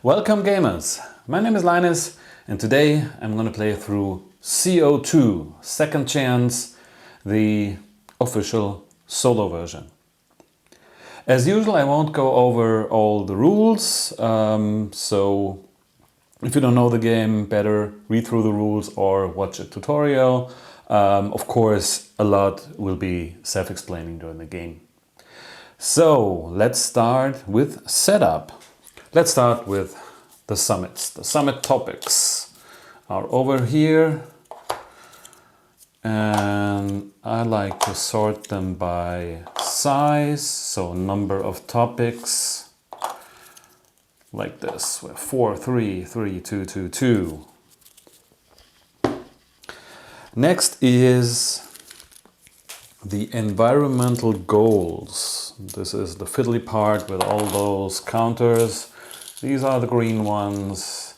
Welcome gamers! My name is Linus and today I'm going to play through CO2 Second Chance, the official solo version. As usual, I won't go over all the rules, so if you don't know the game, better read through the rules or watch a tutorial. Of course, a lot will be self-explaining during the game. So let's start with setup. Let's start with the summits. The summit topics are over here, and I like to sort them by size, so number of topics, like this, 4, 3, 3, 2, 2, 2. Next is the environmental goals. This is the fiddly part with all those counters. These are the green ones.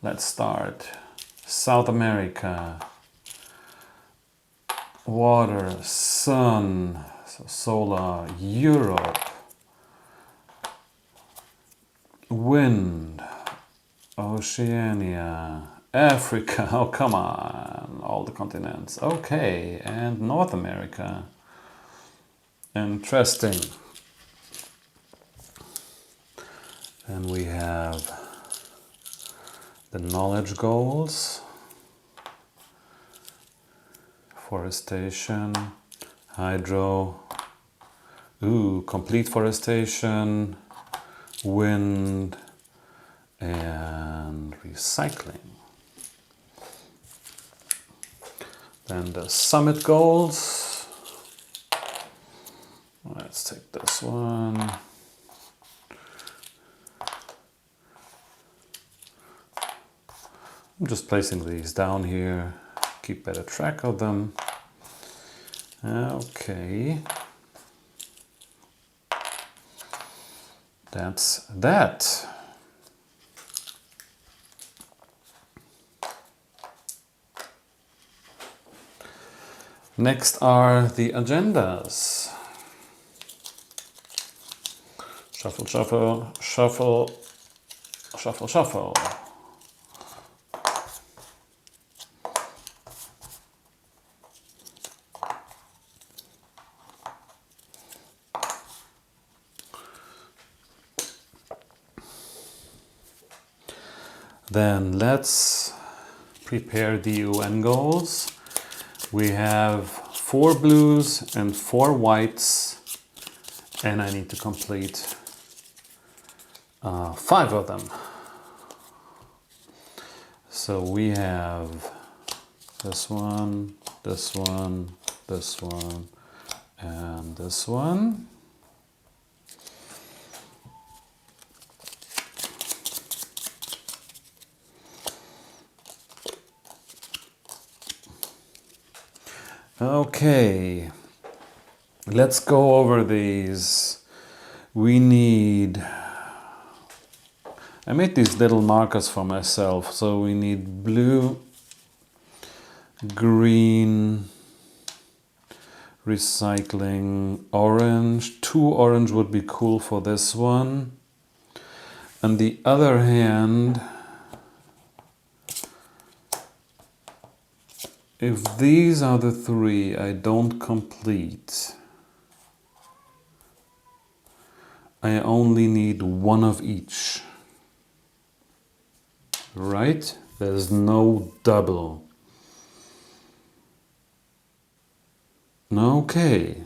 Let's start. South America. Water, sun, so solar, Europe. Wind, Oceania, Africa, oh come on, all the continents. Okay, and North America. Interesting. Then we have the knowledge goals, forestation, hydro, complete forestation, wind, and recycling. Then the summit goals. Let's take this one. I'm just placing these down here, keep better track of them. Okay. That's that. Next are the agendas. Shuffle, shuffle, shuffle, shuffle, shuffle. Then let's prepare the UN goals. We have 4 blues and 4 whites, and I need to complete 5 of them. So we have this one, this one, this one, and this one. Okay, let's go over these. We need, I made these little markers for myself. So we need blue, green, recycling, orange. 2 orange would be cool for this one. On the other hand, if these are the 3 I don't complete, I only need 1 of each. Right? There's no double. Okay.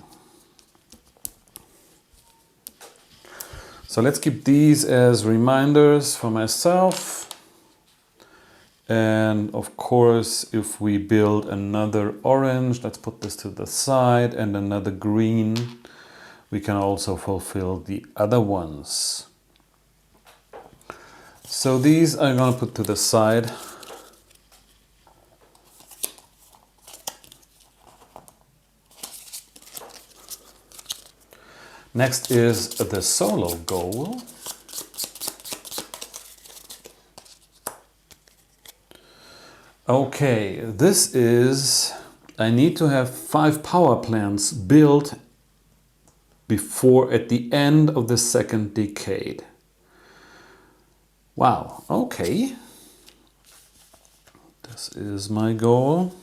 So let's keep these as reminders for myself. And of course, if we build another orange, let's put this to the side, and another green, we can also fulfill the other ones. So these I'm going to put to the side. Next is the solo goal. Okay, this is, I need to have 5 power plants built before, at the end of the second decade. Wow, okay. This is my goal.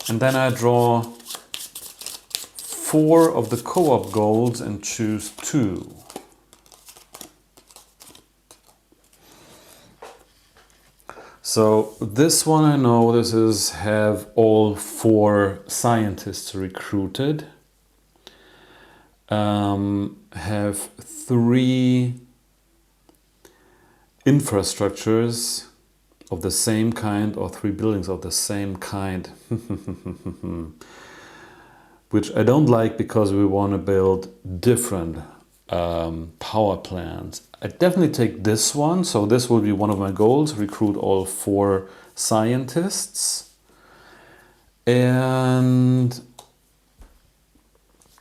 And then I draw 4 of the co-op goals and choose 2. So this one I know this is have all 4 scientists recruited. Have 3 infrastructures of the same kind or 3 buildings of the same kind. Which I don't like because we want to build different power plants. I definitely take this one, so this will be one of my goals, recruit all 4 scientists. And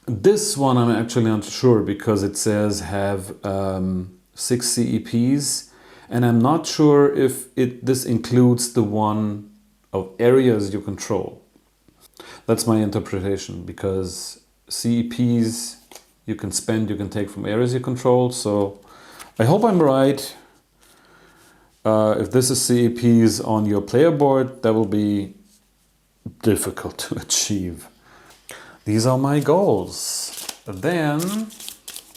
this one I'm actually unsure because it says have 6 CEPs, and I'm not sure if this includes the one of areas you control. That's my interpretation, because CEPs you can spend, you can take from areas you control. So I hope I'm right. If this is CEPs on your player board, that will be difficult to achieve. These are my goals. Then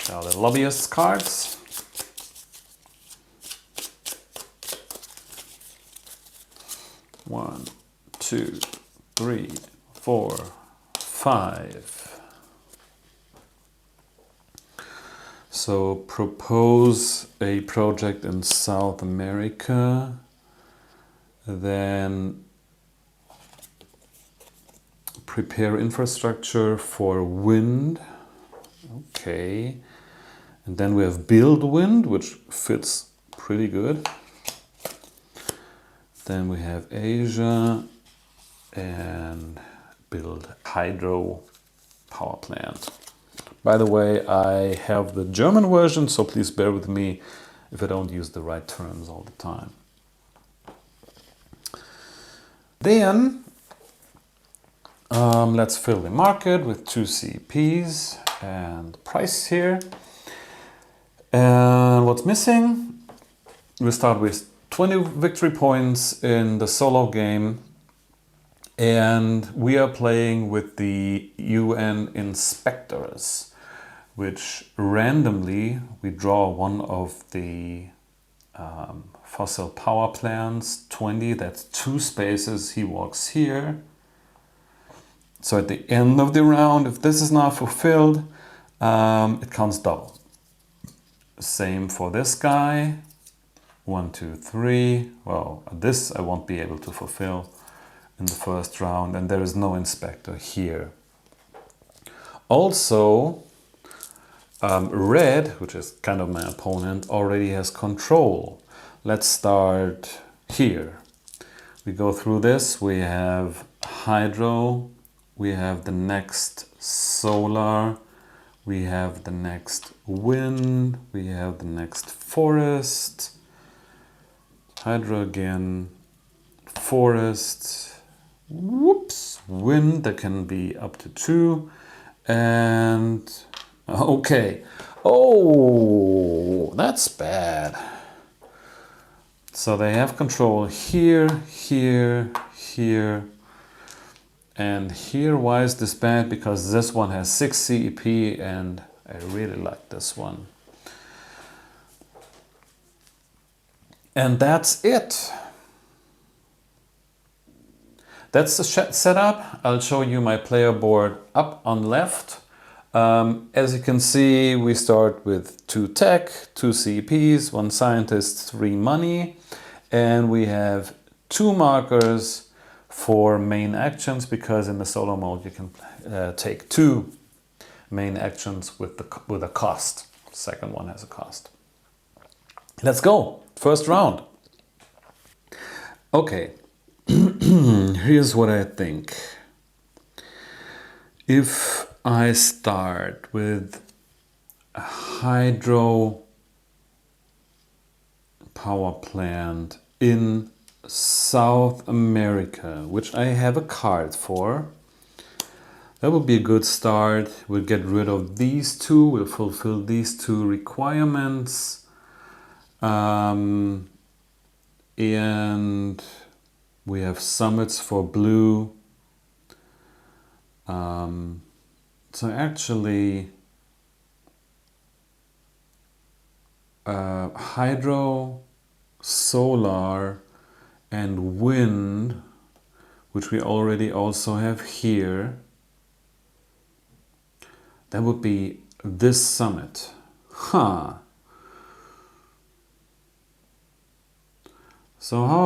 there are the lobbyist cards. One, 2, 3, 4, 5. So propose a project in South America, then prepare infrastructure for wind. Okay. And then we have build wind, which fits pretty good. Then we have Asia and build hydro power plant. By the way, I have the German version, so please bear with me if I don't use the right terms all the time. Then let's fill the market with 2 CPs and price here. And what's missing? We start with 20 victory points in the solo game. And we are playing with the UN inspectors, which randomly we draw one of the fossil power plants, 20, that's 2 spaces, he walks here. So at the end of the round, if this is not fulfilled, it counts double. Same for this guy, 1, 2, 3. Well, this I won't be able to fulfill in the first round, and there is no inspector here. Also, red, which is kind of my opponent, already has control. Let's start here. We go through this, we have hydro, we have the next solar, we have the next wind, we have the next forest, hydro again, forest, whoops, wind, that can be up to 2, and okay. Oh, that's bad. So they have control here, here, here, and here. Why is this bad? Because this one has 6 CEP and I really like this one. And that's it. That's the setup. I'll show you my player board up on left. As you can see, we start with 2 tech, 2 CEPs, 1 scientist, 3 money, and we have 2 markers for main actions, because in the solo mode you can take 2 main actions with a cost. Second one has a cost. Let's go. First round. Okay. Here's what I think. If I start with a hydro power plant in South America, which I have a card for, that would be a good start. We'll get rid of these 2, we'll fulfill these 2 requirements. And we have summits for blue. So actually, hydro, solar, and wind, which we already also have here, that would be this summit. Huh. So how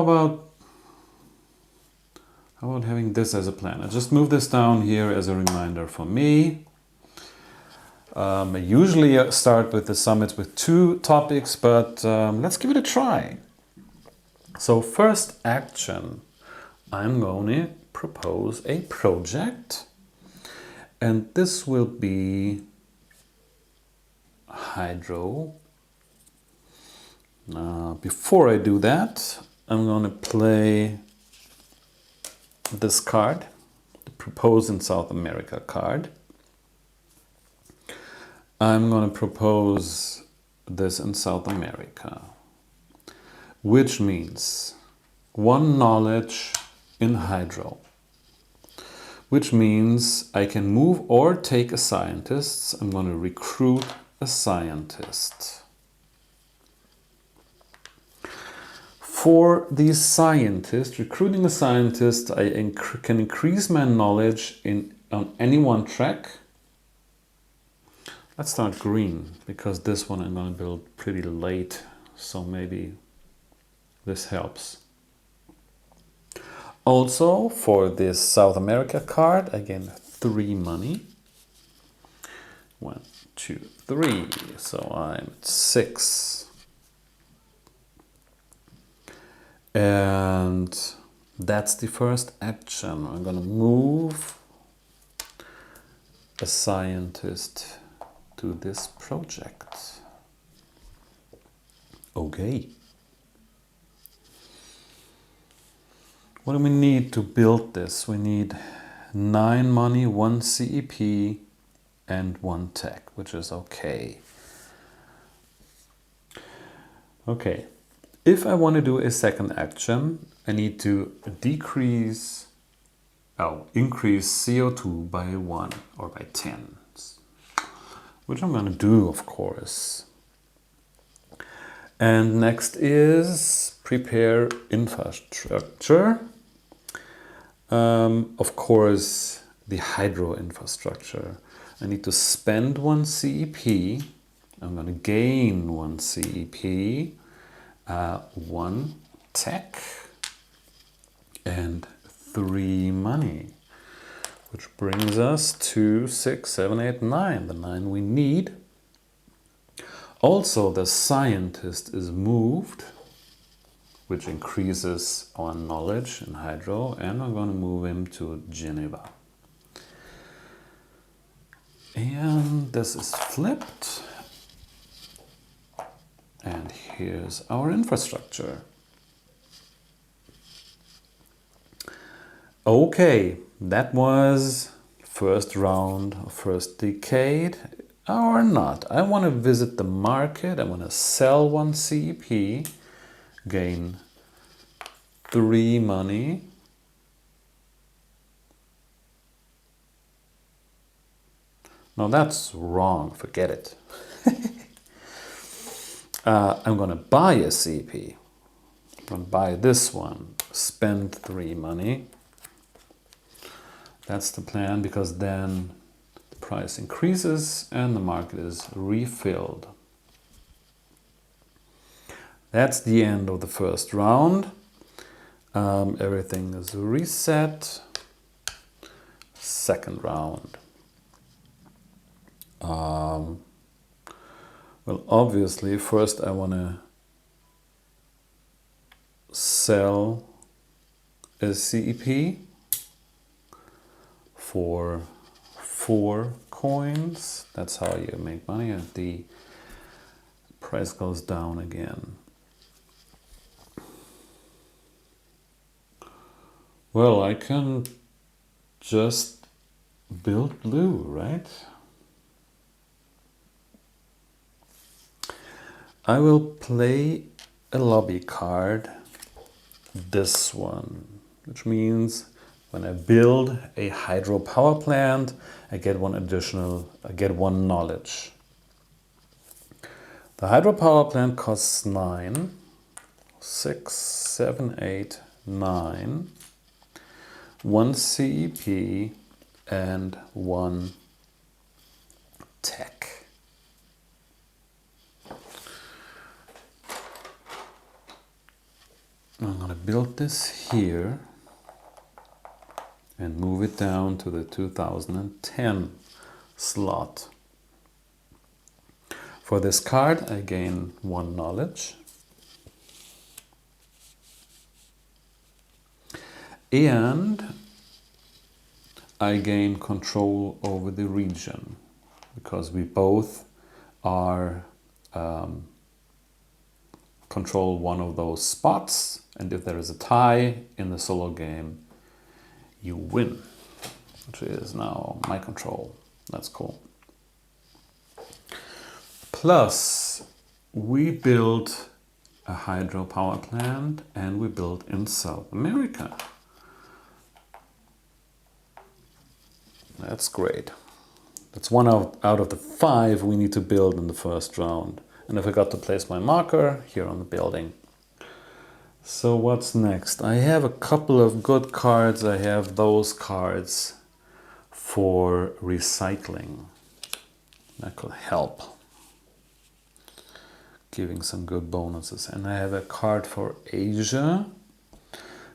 about having this as a plan? I just move this down here as a reminder for me. I usually start with the summits with 2 topics, but let's give it a try. So first action, I'm going to propose a project, and this will be hydro. Before I do that, I'm going to play this card, the Propose in South America card. I'm going to propose this in South America, which means 1 knowledge in hydro, which means I can move or take a scientist. I'm going to recruit a scientist. For the scientist, recruiting a scientist, I can increase my knowledge on any one track. Let's start green, because this one I'm going to build pretty late, so maybe this helps. Also, for this South America card, again 3 money. 1, 2, 3, so I'm at 6. And that's the first action. I'm going to move a scientist to this project. Okay. What do we need to build this? We need 9 money, 1 CEP, and 1 tech, which is okay. Okay. If I want to do a second action, I need to increase CO2 by 1 or by 10, which I'm going to do, of course. And next is prepare infrastructure. Of course, the hydro infrastructure. I need to spend 1 CEP. I'm going to gain 1 CEP. 1 tech and 3 money, which brings us to 6, 7, 8, 9, the 9 we need. Also, the scientist is moved, which increases our knowledge in hydro, and I'm going to move him to Geneva. And this is flipped. And here's our infrastructure. Okay, that was first round, first decade, or not. I want to visit the market. I want to sell 1 CEP, gain 3 money. No, that's wrong. Forget it. I'm going to buy a CP. I'm going to buy this one, spend 3 money. That's the plan, because then the price increases and the market is refilled. That's the end of the first round. Everything is reset. Second round. Well, obviously, first I want to sell a CEP for 4 coins. That's how you make money, and the price goes down again. Well, I can just build blue, right? I will play a lobby card, this one, which means when I build a hydropower plant, I get one knowledge. The hydropower plant costs 9, 6, 7, 8, 9, 1 CEP and 1 tech. I'm going to build this here and move it down to the 2010 slot. For this card, I gain 1 knowledge. And I gain control over the region because we both are control one of those spots, and if there is a tie in the solo game, you win, which is now my control. That's cool. Plus, we built a hydropower plant and we built in South America. That's great. That's one out of the 5 we need to build in the first round. And I forgot to place my marker here on the building. So what's next? I have a couple of good cards. I have those cards for recycling. That could help. Giving some good bonuses. And I have a card for Asia.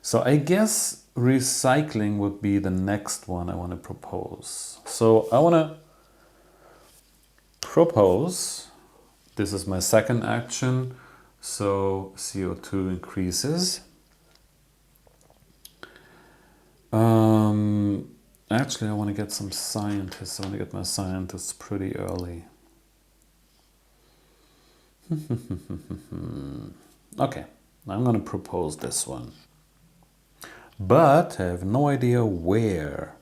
So I guess recycling would be the next one I want to propose. So I want to propose, this is my second action, so CO2 increases. Actually, I want to get some scientists. I want to get my scientists pretty early. Okay, I'm going to propose this one. But I have no idea where.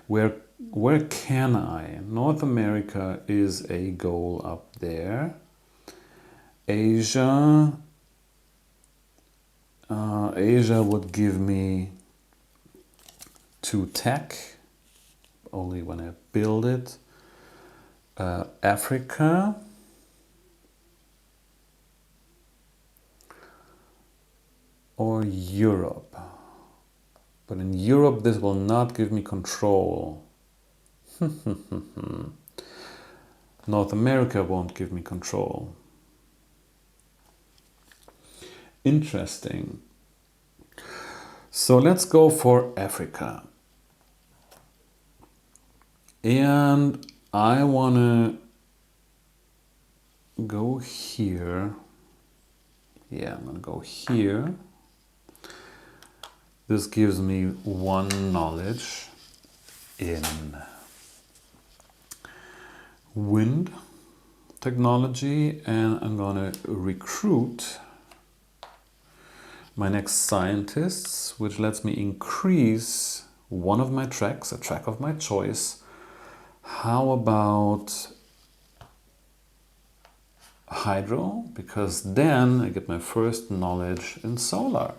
Where can I? North America is a goal up there. Asia. Asia would give me 2 tech, only when I build it. Africa. Or Europe. But in Europe, this will not give me control. North America won't give me control. Interesting. So let's go for Africa. And I want to go here. Yeah, I'm going to go here. This gives me 1 knowledge in wind technology, and I'm going to recruit my next scientists, which lets me increase one of my tracks, a track of my choice. How about hydro? Because then I get my first knowledge in solar.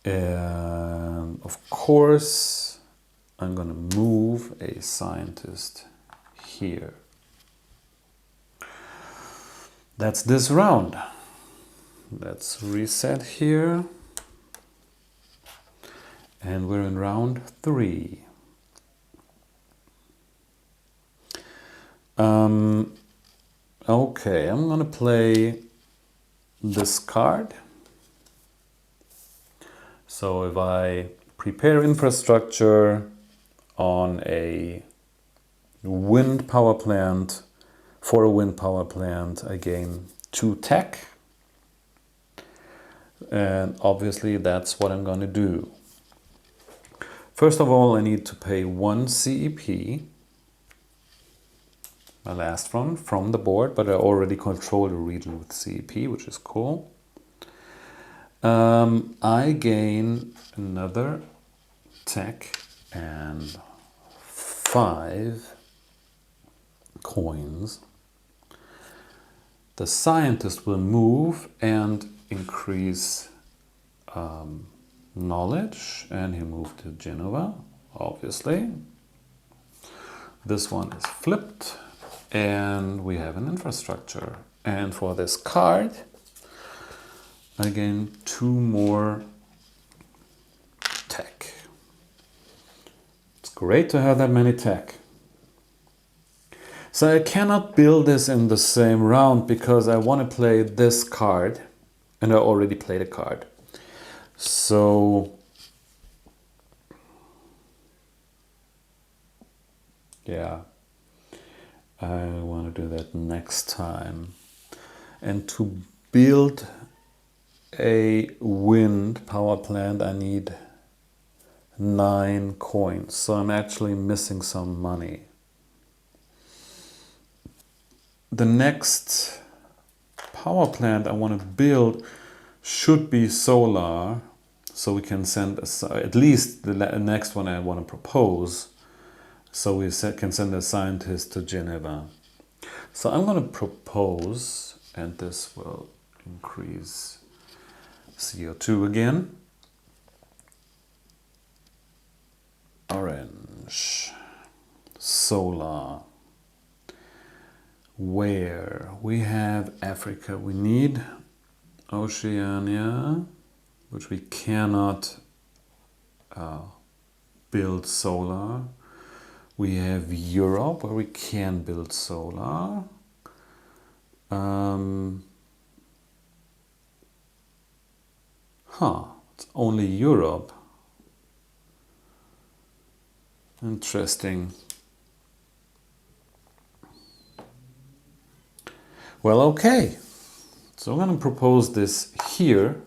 And of course, I'm going to move a scientist here. That's this round. Let's reset here. And we're in round 3. Okay, I'm going to play this card. So if I prepare infrastructure on a wind power plant, for a wind power plant, I gain 2 tech. And obviously that's what I'm going to do. First of all, I need to pay 1 CEP, my last one, from the board, but I already control the region with CEP, which is cool. I gain another tech and 5 coins. The scientist will move and increase knowledge, and he moved to Genova, obviously. This one is flipped, and we have an infrastructure. And for this card, I gain 2 more tech. It's great to have that many tech. So I cannot build this in the same round because I want to play this card, and I already played a card. So yeah, I want to do that next time. And to build a wind power plant, I need 9 coins. So I'm actually missing some money. The next power plant I want to build should be solar, so we can send at least the next one I want to propose, so we can send a scientist to Geneva. So I'm going to propose, and this will increase CO2 again. Orange, solar. Where? We have Africa. We need Oceania, which we cannot build solar. We have Europe, where we can build solar. It's only Europe. Interesting. Well, okay. So I'm going to propose this here.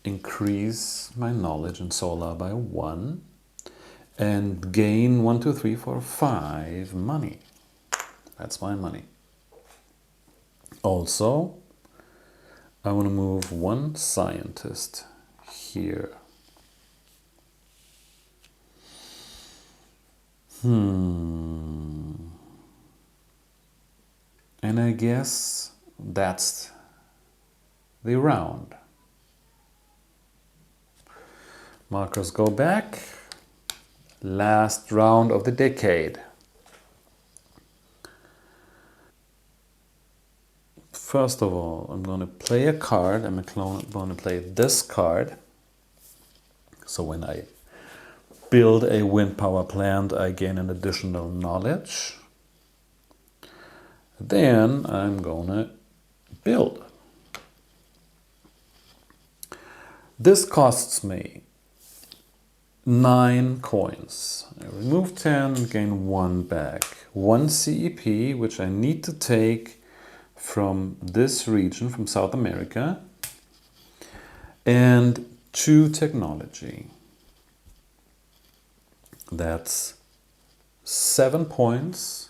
Increase my knowledge in solar by 1 and gain 1, 2, 3, 4, 5 money. That's my money. Also, I want to move 1 scientist here. And I guess that's the round. Markers go back. Last round of the decade. First of all, I'm going to play a card. I'm going to play this card. So when I build a wind power plant, I gain an additional knowledge. Then I'm going to build. This costs me 9 coins. I remove 10, gain 1 back. 1 CEP, which I need to take from this region, from South America. And 2 technology. That's 7 points.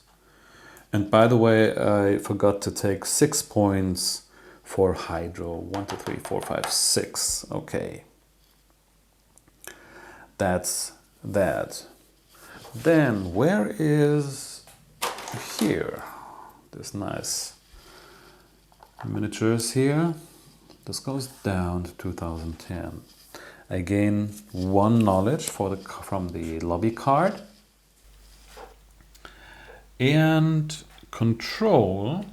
And by the way, I forgot to take 6 points for hydro. 1, 2, 3, 4, 5, 6. Okay. That's that. Then where is here? This nice miniatures here. This goes down to 2010. I gain 1 knowledge from the lobby card. And control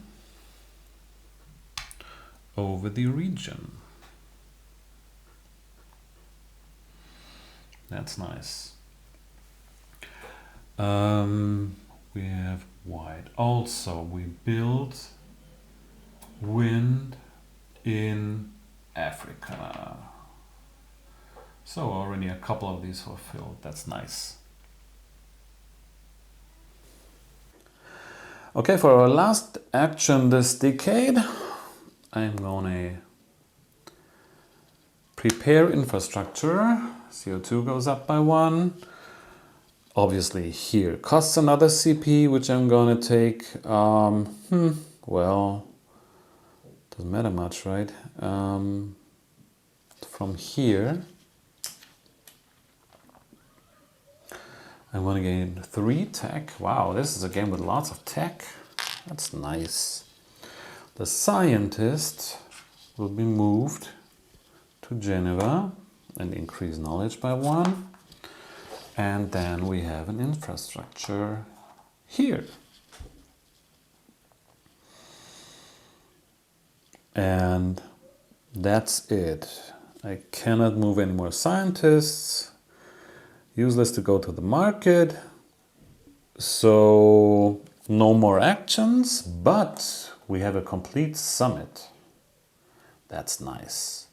over the region. That's nice. We have white. Also, we build wind in Africa. So already a couple of these fulfilled. That's nice. Okay, for our last action this decade, I'm gonna prepare infrastructure. CO2 goes up by 1. Obviously here costs another CP, which I'm gonna take. Well, doesn't matter much, right? From here, I'm going to gain 3 tech. Wow, this is a game with lots of tech. That's nice. The scientist will be moved to Geneva and increase knowledge by 1. And then we have an infrastructure here. And that's it. I cannot move any more scientists. Useless to go to the market. So no more actions, but we have a complete summit. That's nice.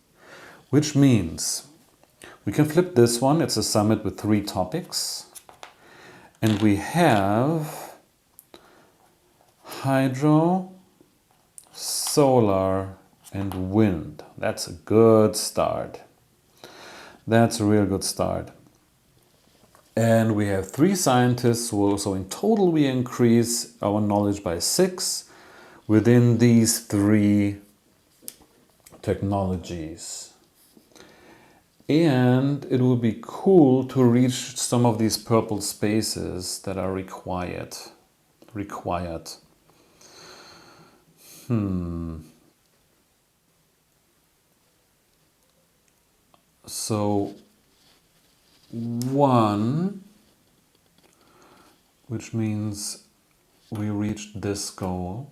Which means we can flip this one. It's a summit with 3 topics. And we have hydro, solar, and wind. That's a good start. That's a real good start. And we have 3 scientists, so in total we increase our knowledge by 6 within these 3 technologies. And it would be cool to reach some of these purple spaces that are required. So 1, which means we reached this goal.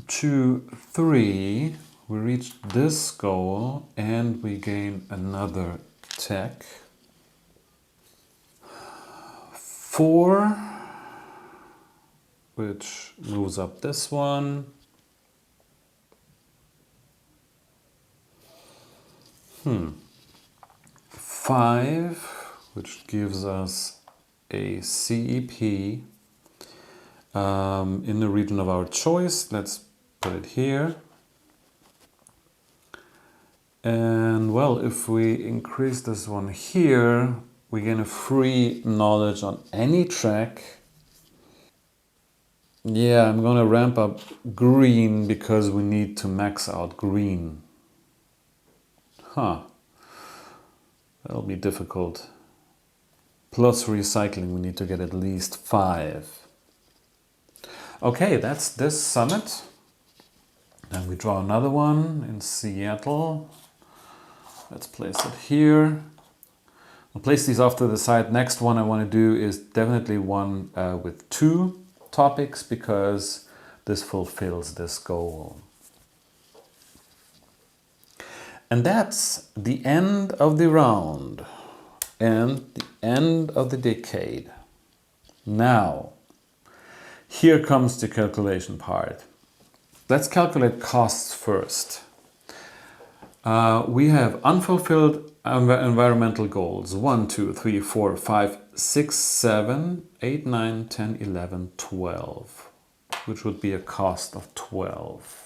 2, 3, we reached this goal and we gain another tech. 4, which moves up this one. 5, which gives us a CEP in the region of our choice. Let's put it here. And well, if we increase this one here, we gain a free knowledge on any track. Yeah, I'm gonna ramp up green because we need to max out green. That'll be difficult. Plus recycling, we need to get at least 5. Okay, that's this summit. Then we draw another one in Seattle. Let's place it here. I'll place these off to the side. Next one I want to do is definitely one with 2 topics because this fulfills this goal. And that's the end of the round and the end of the decade. Now, here comes the calculation part. Let's calculate costs first. We have unfulfilled environmental goals 1, 2, 3, 4, 5, 6, 7, 8, 9, 10, 11, 12, which would be a cost of 12.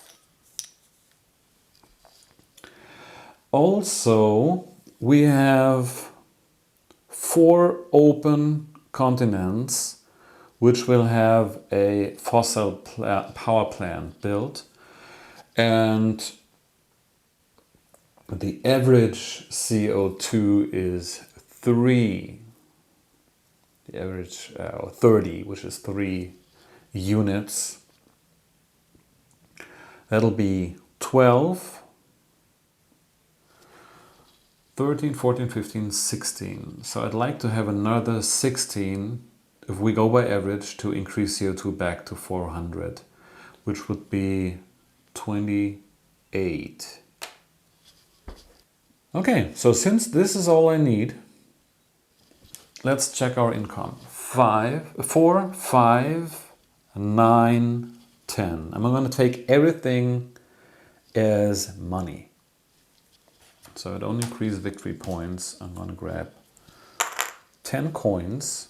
Also, we have 4 open continents which will have a fossil power plant built, and the average CO2 is 3. The average 30, which is 3 units. That'll be 12, 13, 14, 15, 16. So I'd like to have another 16 if we go by average to increase CO2 back to 400, which would be 28. Okay, so since this is all I need, let's check our income. 4, 5, 9, 10. I'm going to take everything as money. So I don't increase victory points. I'm going to grab 10 coins.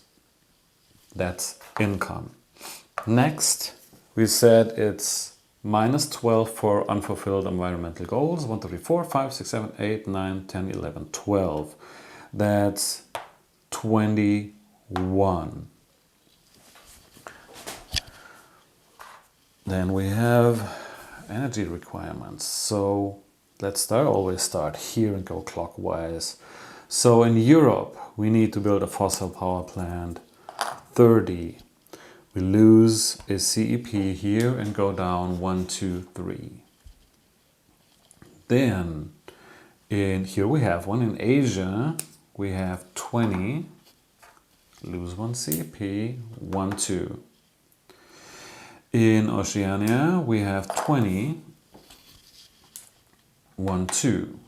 That's income. Next, we said it's minus 12 for unfulfilled environmental goals. 1, 2, 3, 4, 5, 6, 7, 8, 9, 10, 11, 12. That's 21. Then we have energy requirements. So let's always start here and go clockwise. So in Europe, we need to build a fossil power plant. 30. We lose a CEP here and go down 1, 2, 3. Then here we have one. In Asia, we have 20. Lose 1 CEP, 1, 2. In Oceania, we have 20, 1, 2.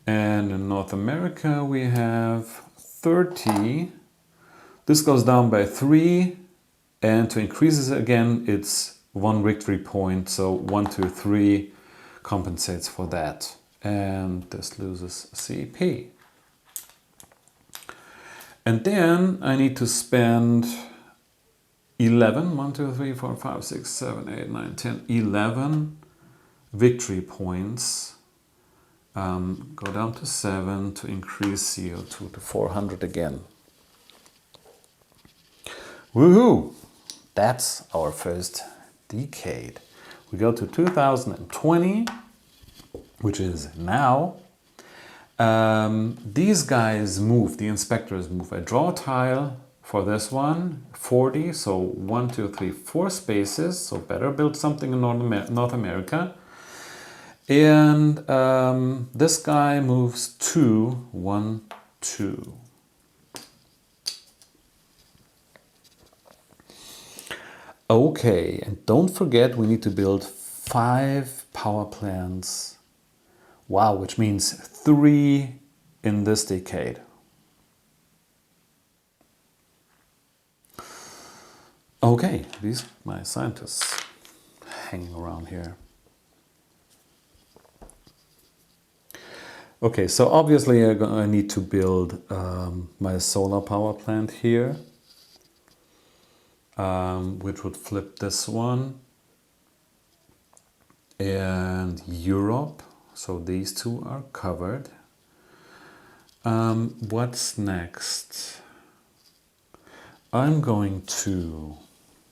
And in North America, we have 30. This goes down by 3. And to increase it again, it's 1 victory point. So 1, 2, 3 compensates for that. And this loses CEP. And then I need to spend 11, 1, 2, 3, 4, 5, 6, 7, 8, 9, 10, 11 victory points. Go down to 7 to increase CO2 to 400 again. Woohoo! That's our first decade. We go to 2020, which is now. These guys move, the inspectors move. I draw a tile for this one, 40, so 1, 2, 3, 4 spaces, so better build something in North America. And this guy moves 2, 1, 2. Okay, and don't forget we need to build 5 power plants. Wow, which means 3 in this decade. Okay, these my scientists hanging around here. Okay, so obviously I need to build my solar power plant here, which would flip this one, and Europe. So these two are covered. What's next? I'm going to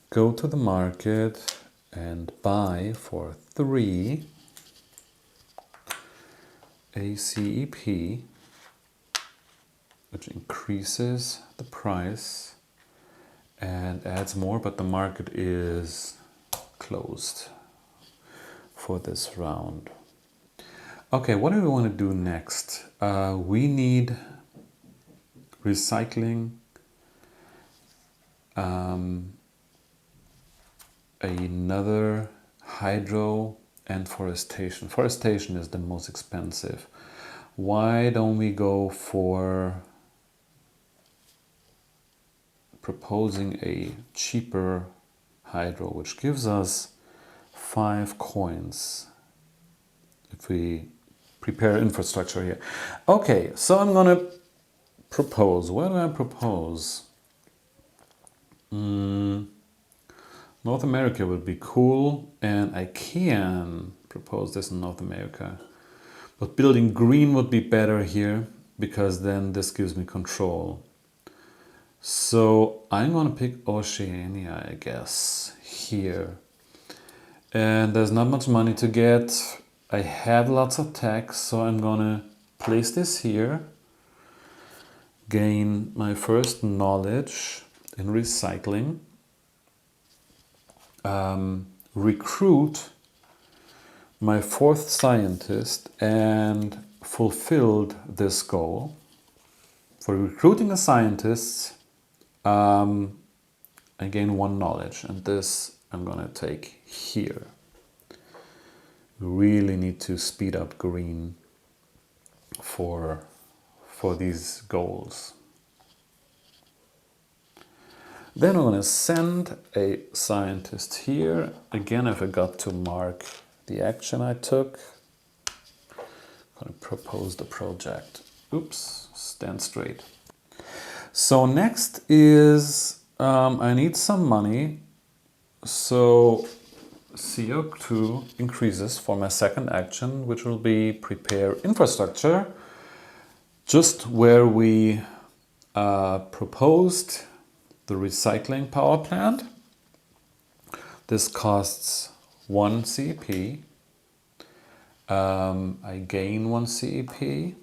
go to the market and buy for 3 a CEP, which increases the price and adds more, but the market is closed for this round. Okay, what do we want to do next? We need recycling, another hydro, and forestation. Forestation is the most expensive. Why don't we go for proposing a cheaper hydro, which gives us 5 coins if we prepare infrastructure here. Okay, so I'm gonna propose. What do I propose? North America would be cool, and I can propose this in North America. But building green would be better here, because then this gives me control. So I'm gonna pick Oceania, I guess, here. And there's not much money to get. I have lots of tax, so I'm gonna place this here, gain my first knowledge in recycling, recruit my 4th scientist, and fulfilled this goal. For recruiting the scientists, I gain 1 knowledge, and this I'm gonna take here. We really need to speed up green for these goals. Then I'm going to send a scientist here. Again, I forgot to mark the action I took. I'm going to propose the project. Oops, stand straight. So next is I need some money. So CO2 increases for my second action, which will be prepare infrastructure, just where we proposed the recycling power plant. This costs 1 CEP. I gain 1 CEP.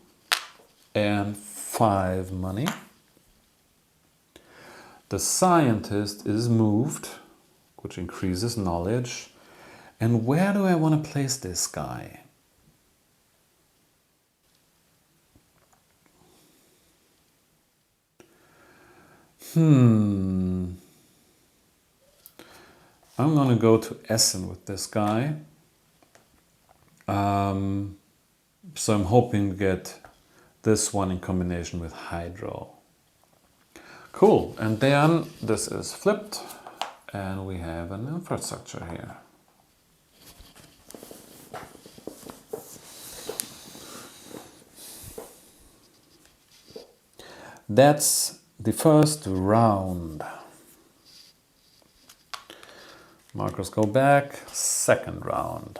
and 5 money. The scientist is moved, which increases knowledge. And where do I want to place this guy? I'm going to go to Essen with this guy. So I'm hoping to get this one in combination with hydro. Cool, and then this is flipped and we have an infrastructure here. That's the first round. Markers go back, second round.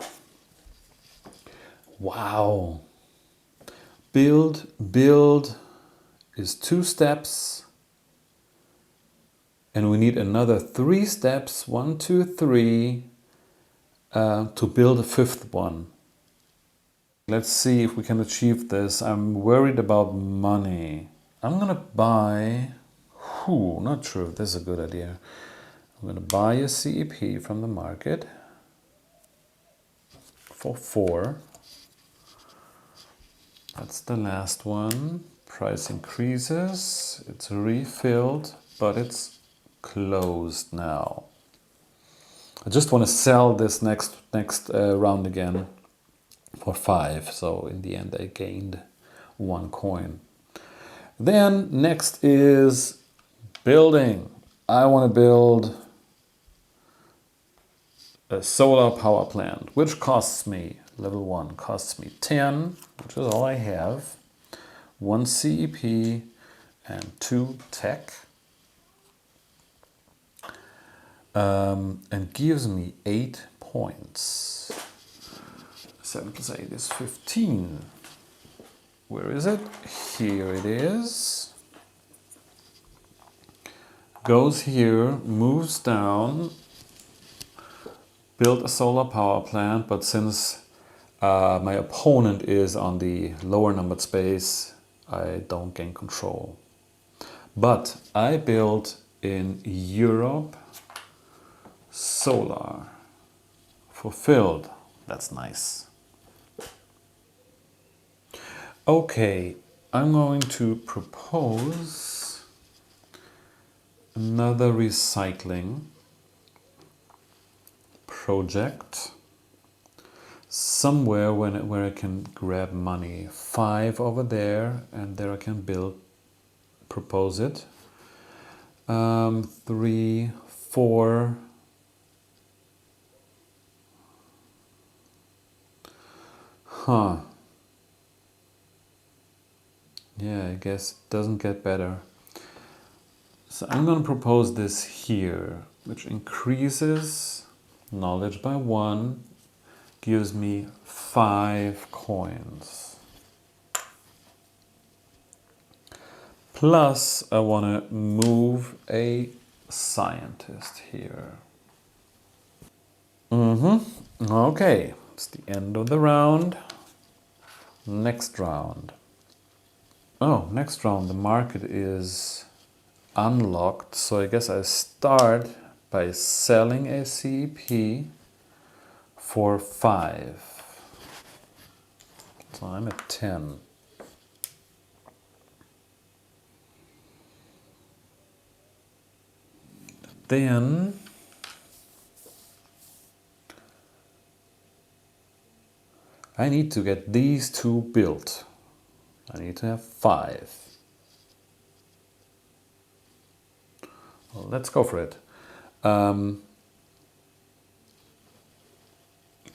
Wow. Build is 2 steps. And we need another 3 steps, 1, 2, 3, to build a 5th one. Let's see if we can achieve this. I'm worried about money. I'm gonna buy, not sure if this is a good idea. I'm gonna buy a CEP from the market for 4. That's the last one. Price increases, it's refilled, but it's closed now. I just want to sell this next round again for 5. So in the end I gained 1 coin. Then next is building. I want to build a solar power plant, which costs me, level 1, costs me 10, which is all I have. 1 CEP and 2 tech. And gives me 8 points. 7 plus 8 is 15. Where is it? Here it is. Goes here, moves down, build a solar power plant, but since my opponent is on the lower numbered space, I don't gain control. But I built in Europe solar. Fulfilled. That's nice. Okay, I'm going to propose another recycling project somewhere where I can grab money. 5 over there, and there I can propose it. 3, 4. Yeah, I guess it doesn't get better. So I'm going to propose this here, which increases knowledge by 1, gives me 5 coins. Plus, I want to move a scientist here. Okay, it's the end of the round. Next round. Oh, next round, the market is unlocked, so I guess I start by selling a CEP for 5. So I'm at 10. Then I need to get these 2 built. I need to have 5. Well, let's go for it.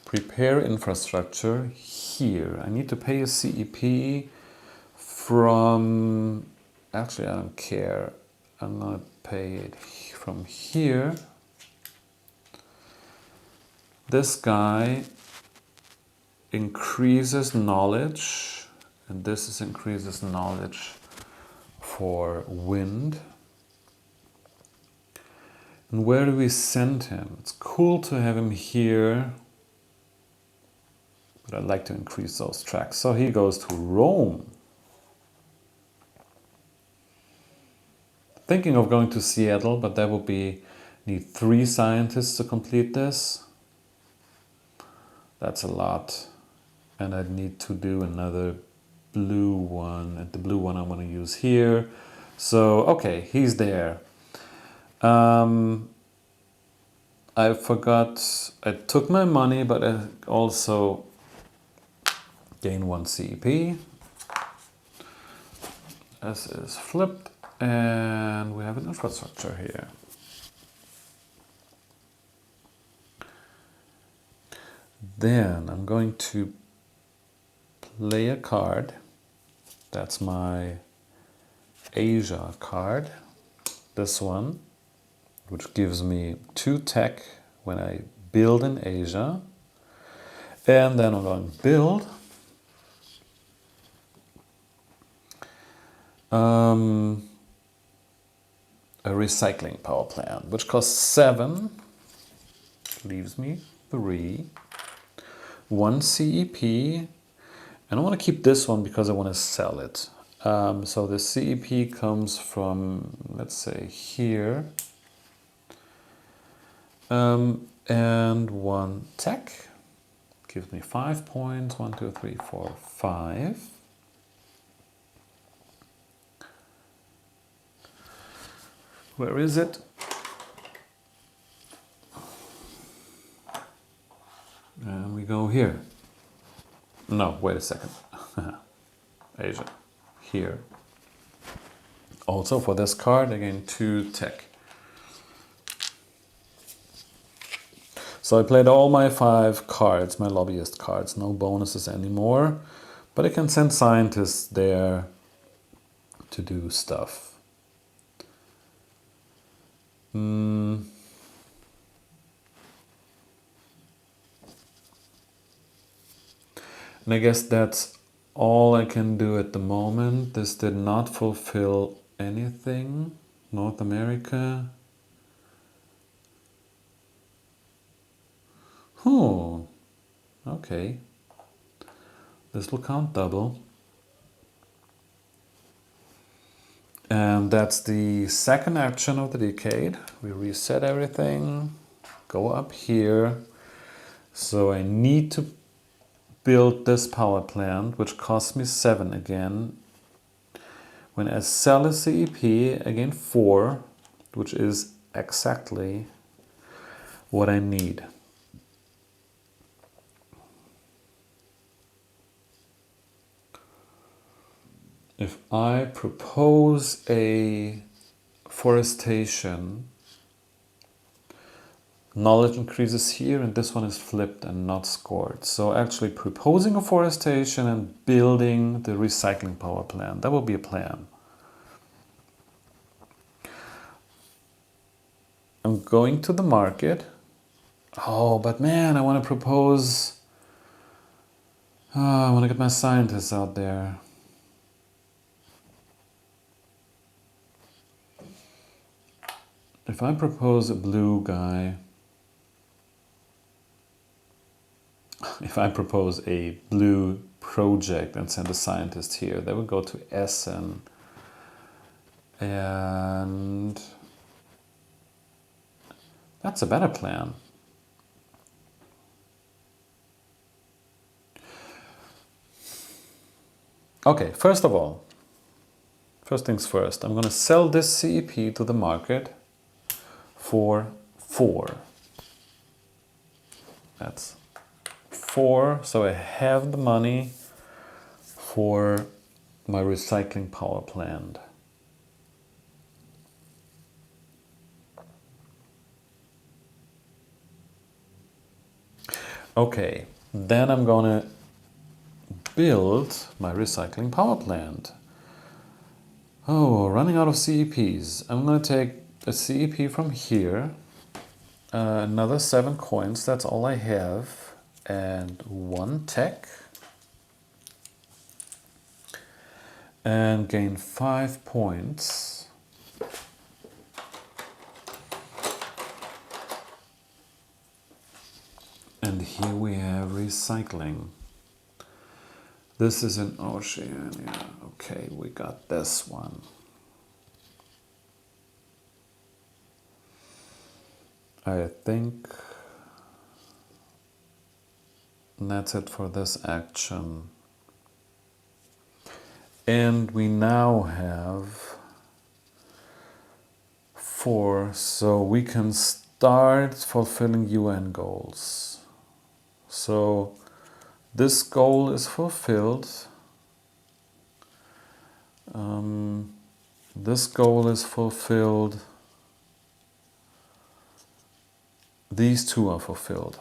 Prepare infrastructure here. I need to pay a CEP from... Actually, I don't care. I'm gonna pay it from here. This guy increases knowledge, and this is increases knowledge for wind. And where do we send him? It's cool to have him here, but I'd like to increase those tracks. So he goes to Rome. thinking of going to Seattle, but that would need 3 scientists to complete this. That's a lot. And I'd need to do another blue one, and the blue one I want to use here. So, okay, he's there. I forgot, I took my money, but I also gain 1 CEP. This is flipped, and we have an infrastructure here. Then I'm going to play a card. That's my Asia card. This one, which gives me 2 tech when I build in Asia. And then I'm going to build a recycling power plant, which costs 7, leaves me 3, 1 CEP, and I want to keep this one because I want to sell it. So the CEP comes from, let's say, here, and 1 tech gives me 5 points. 1, 2, 3, 4, 5. Where is it? And we go here. No, wait a second. Asia. Here. Also for this card, again, 2 tech. So I played all my 5 cards, my lobbyist cards, no bonuses anymore. But I can send scientists there to do stuff. And I guess that's all I can do at the moment. This did not fulfill anything. North America. Oh, okay. This will count double. And that's the second action of the decade. We reset everything, go up here. So I need to build this power plant, which costs me 7 again. When I sell a CEP, again 4, which is exactly what I need. If I propose a forestation, knowledge increases here, and this one is flipped and not scored. So actually proposing a forestation and building the recycling power plant, that will be a plan. I'm going to the market. Oh, but man, I want to propose... I want to get my scientists out there. If I propose a blue guy, if I propose a blue project and send a scientist here, they would go to Essen, and that's a better plan. Okay, first things first, I'm going to sell this CEP to the market for 4. That's 4, so I have the money for my recycling power plant. Okay, then I'm gonna build my recycling power plant. Oh, running out of CEPs. I'm gonna take a CEP from here, another 7 coins, that's all I have, and 1 tech, and gain 5 points. And here we have recycling. This is an Oceania. Okay, we got this one. I think that's it for this action. And we now have 4, so we can start fulfilling UN goals. So this goal is fulfilled. This goal is fulfilled. These 2 are fulfilled.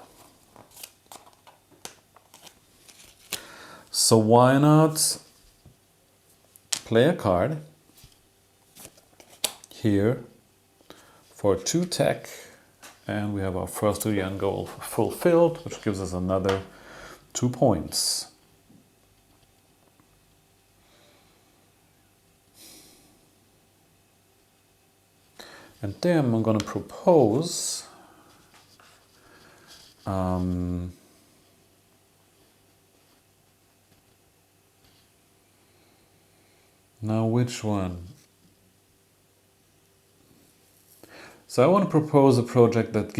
So why not play a card here for 2 tech, and we have our first UN goal fulfilled, which gives us another 2 points. And then I'm going to propose now which one? So I want to propose a project that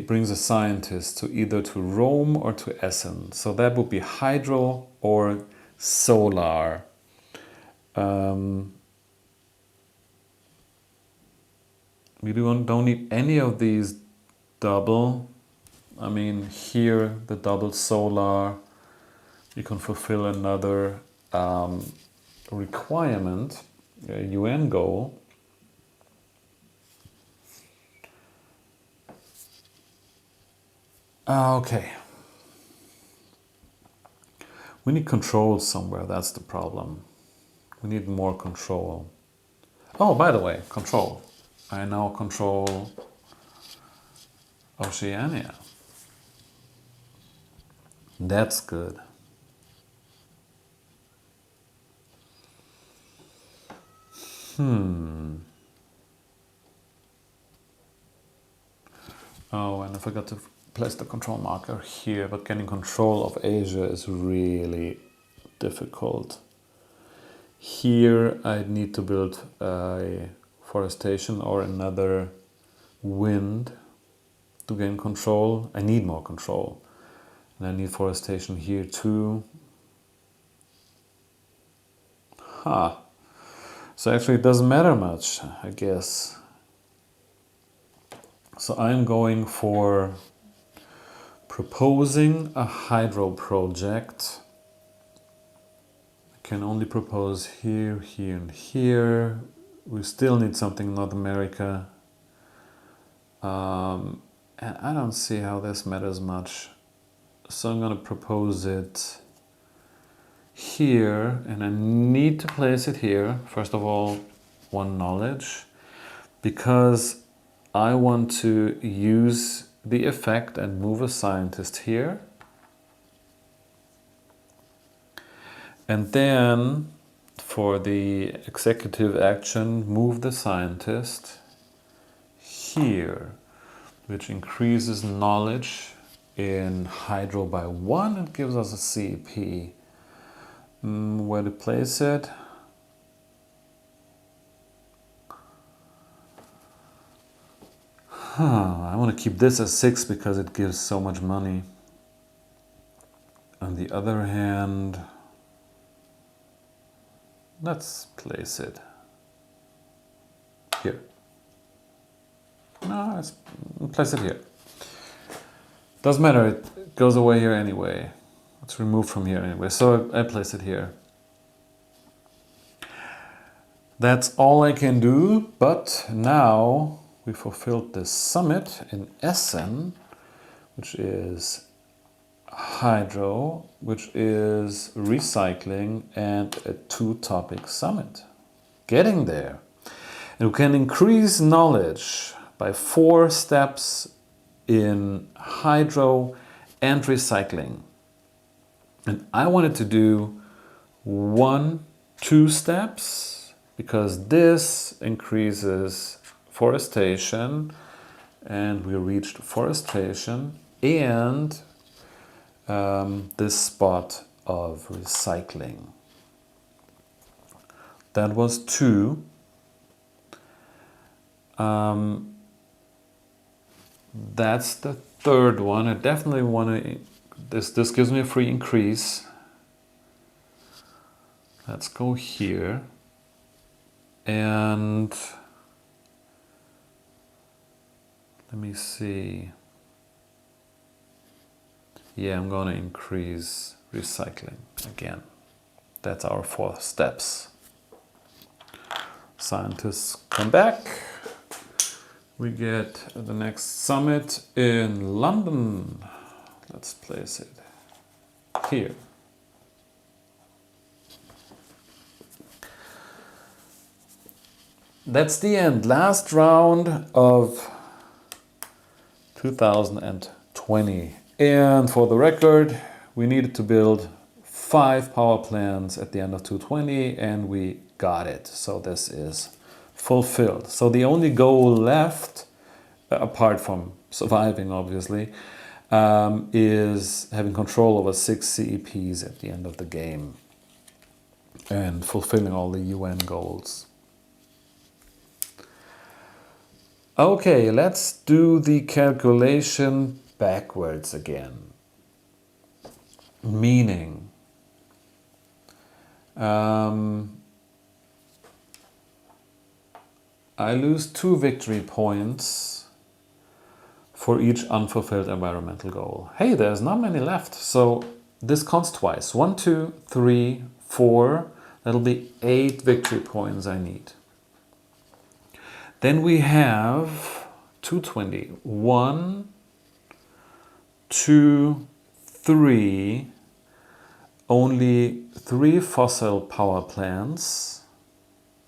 brings a scientist to either to Rome or to Essen. So that would be hydro or solar. We don't need any of these double. I mean, here the double solar, you can fulfill another requirement, a UN goal. Okay. We need control somewhere, that's the problem. We need more control. Oh, by the way, control. I now control Oceania. That's good. Oh, and I forgot to place the control marker here, but getting control of Asia is really difficult. Here I need to build a forestation or another wind to gain control. I need more control. And I need forestation here too. So actually it doesn't matter much, I guess. So I'm going for proposing a hydro project. I can only propose here, here, and here. We still need something in North America. And I don't see how this matters much. So I'm going to propose it here, and I need to place it here. First of all, 1 knowledge, because I want to use the effect and move a scientist here. And then for the executive action, move the scientist here, which increases knowledge in hydro by 1 and gives us a CP. Where to place it? I want to keep this as 6 because it gives so much money. On the other hand, let's place it here. No, let's place it here. Doesn't matter, it goes away here anyway. It's removed from here anyway, so I place it here. That's all I can do, but now we fulfilled this summit in Essen, which is hydro, which is recycling, and a 2-topic summit. Getting there. And we can increase knowledge by 4 steps in hydro and recycling. And I wanted to do 2 steps because this increases forestation, and we reached forestation and this spot of recycling. That was 2. That's the third one. I definitely want to... This gives me a free increase. Let's go here. And let me see. Yeah, I'm going to increase recycling again. That's our 4 steps. Scientists come back. We get the next summit in London. Let's place it here. That's the end. Last round of 2020. And for the record, we needed to build 5 power plants at the end of 2020 and we got it. So this is fulfilled. So the only goal left, apart from surviving obviously, is having control over 6 CEPs at the end of the game and fulfilling all the UN goals. Okay, let's do the calculation backwards again. Meaning, I lose 2 victory points for each unfulfilled environmental goal. Hey, there's not many left, so this counts twice. 1, 2, 3, 4. That'll be 8 victory points I need. Then we have 220. 1, 2, 3. Only 3 fossil power plants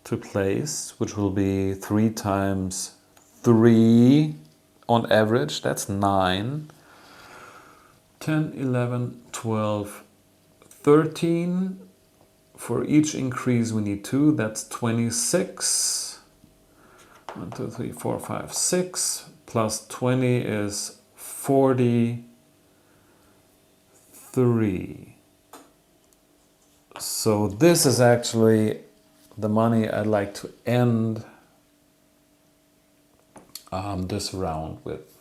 to place, which will be 3 times 3 on average. That's 9. 10, 11, 12, 13. For each increase we need 2. That's 26. 1, 2, 3, 4, 5, 6. Plus 20 is 43. So this is actually the money I'd like to end this round with.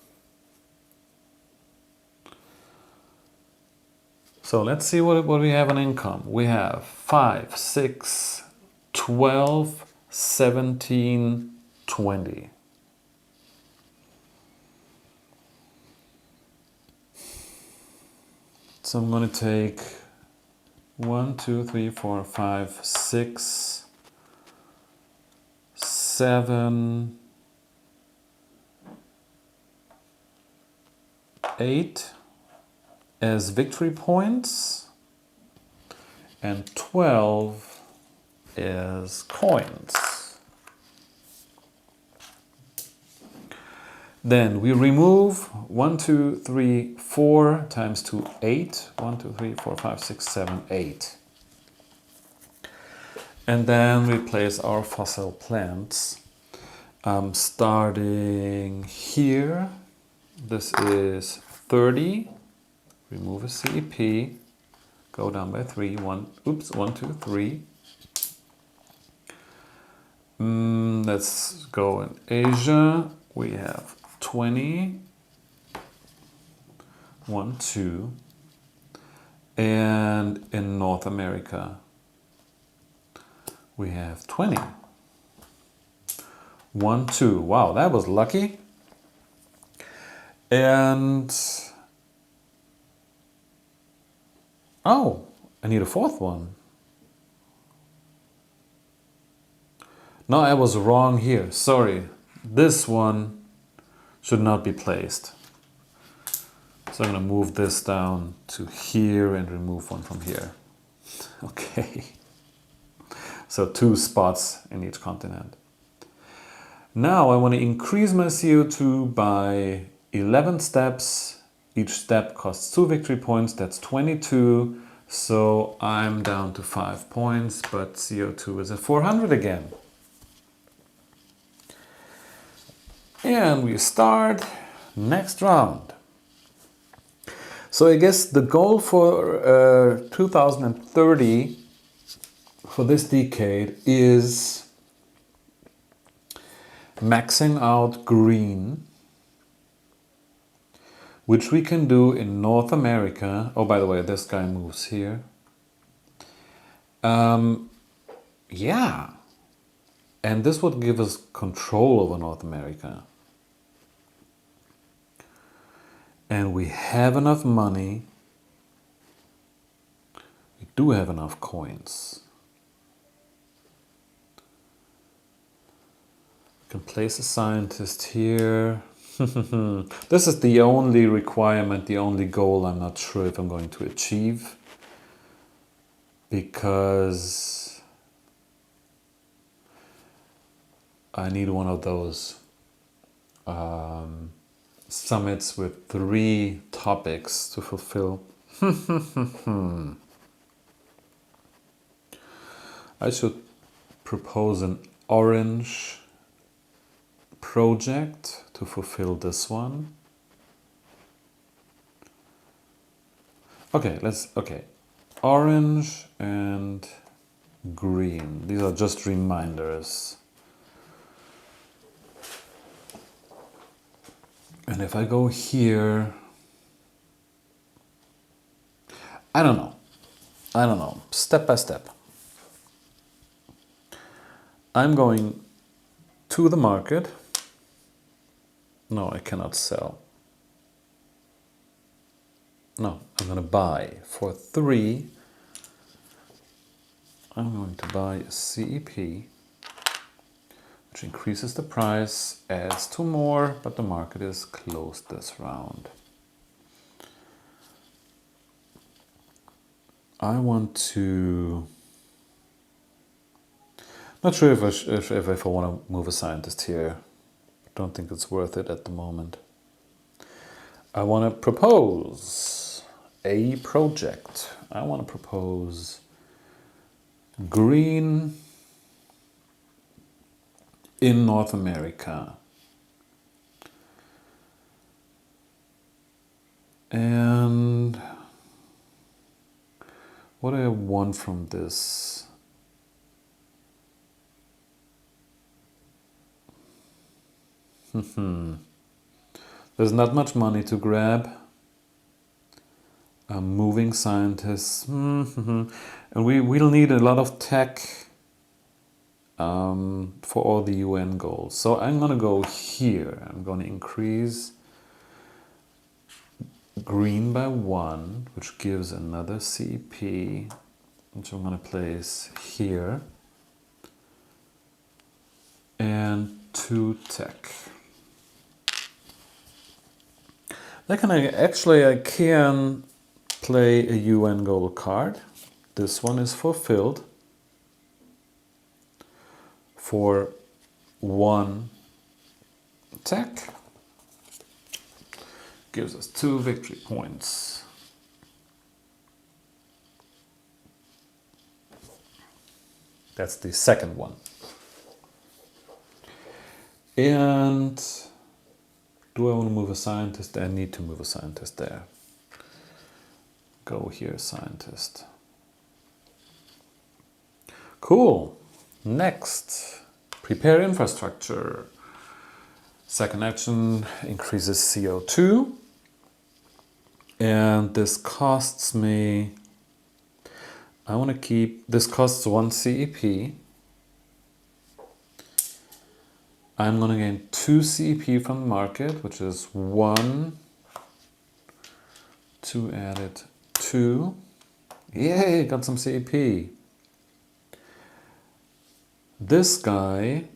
So let's see what we have in income. We have 5, 6, 12, 17, 20. So I'm going to take 1, 2, 3, 4, 5, 6, 7, 8 as victory points and 12 as coins. Then we remove 1, 2, 3, 4 times 2, 8. 1, 2, 3, 4, 5, 6, 7, 8. And then we place our fossil plants. Starting here, this is 30. Remove a CEP. Go down by 3. 1, 2, 3. Let's go in Asia. We have 20, 1, 2, and in North America we have 20, 1, 2. Wow, that was lucky. And oh, I need a 4th one. No, I was wrong here. Sorry, this one should not be placed. So I'm going to move this down to here and remove one from here. Okay. So 2 spots in each continent. Now I want to increase my CO2 by 11 steps. Each step costs 2 victory points. That's 22. So I'm down to 5 points, but CO2 is at 400 again. And we start next round. So I guess the goal for 2030 for this decade is maxing out green which we can do in North America. Oh, by the way, this guy moves here. Yeah. And this would give us control over North America. And we have enough money. We do have enough coins. We can place a scientist here. This is the only requirement, the only goal I'm not sure if I'm going to achieve. Because I need one of those summits with 3 topics to fulfill. I should propose an orange project to fulfill this one. Okay, orange and green. These are just reminders. And if I go here, I don't know, step by step. I'm going to the market. No, I cannot sell. No, I'm going to buy for 3. I'm going to buy a CEP, which increases the price, adds 2 more, but the market is closed this round. I want to... Not sure if I want to move a scientist here. Don't think it's worth it at the moment. I want to propose a project. I want to propose green in North America. And what do I want from this? There's not much money to grab. Moving scientists. And we'll need a lot of tech for all the UN goals. So I'm going to go here. I'm going to increase green by 1, which gives another CP, which I'm going to place here. And 2 tech. I can play a UN goal card. This one is fulfilled for 1 tech. Gives us 2 victory points. That's the second one. And do I want to move a scientist? I need to move a scientist there. Go here, scientist. Cool. Next, prepare infrastructure. Second action increases CO2. And this costs me, I want to keep, this costs 1 CEP. I'm going to gain 2 CEP from the market, which is 1 to add it 2. Yay, got some CEP. This guy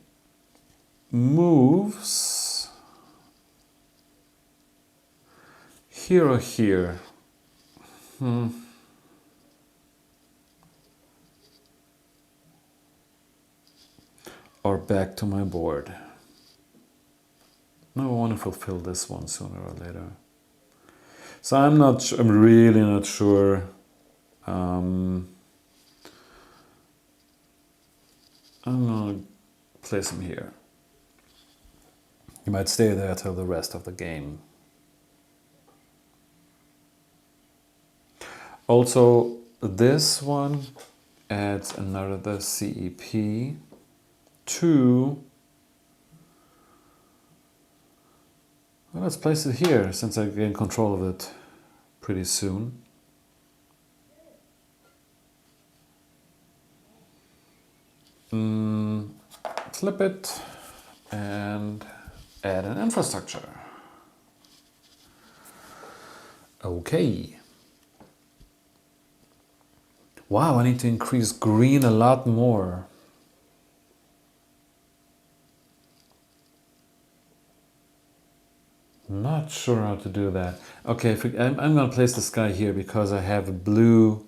moves here or here. Or back to my board. No, I want to fulfill this one sooner or later. So I'm really not sure. I'm gonna place him here. He might stay there till the rest of the game. Also, this one adds another CEP to Well, let's place it here since I gain control of it pretty soon. Flip it and add an infrastructure. Okay. Wow, I need to increase green a lot more. Not sure how to do that. Okay, I'm going to place this guy here because I have a blue.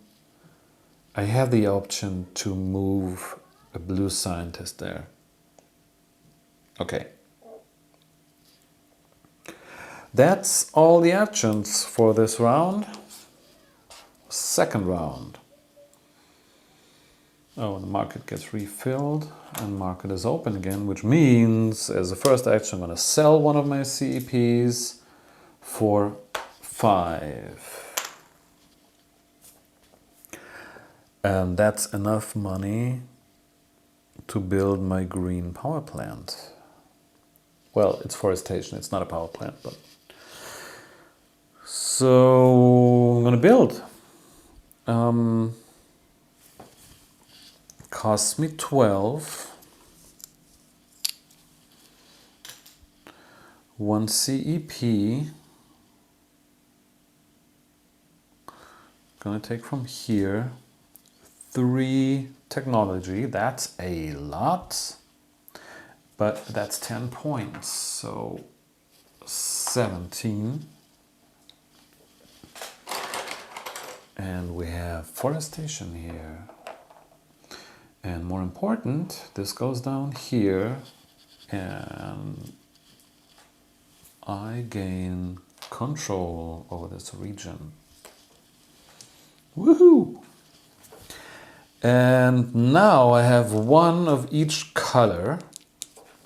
I have the option to move a blue scientist there. Okay. That's all the actions for this round. Second round. Oh, the market gets refilled and market is open again, which means as a first action I'm going to sell one of my CEPs for 5. And that's enough money to build my green power plant. Well, it's forestation, it's not a power plant, but... So I'm going to build. Costs me 12. 1 CEP. Gonna take from here. 3 technology. That's a lot. But that's 10 points. So 17. And we have forestation here. And more important, this goes down here and I gain control over this region. Woohoo! And now I have one of each color.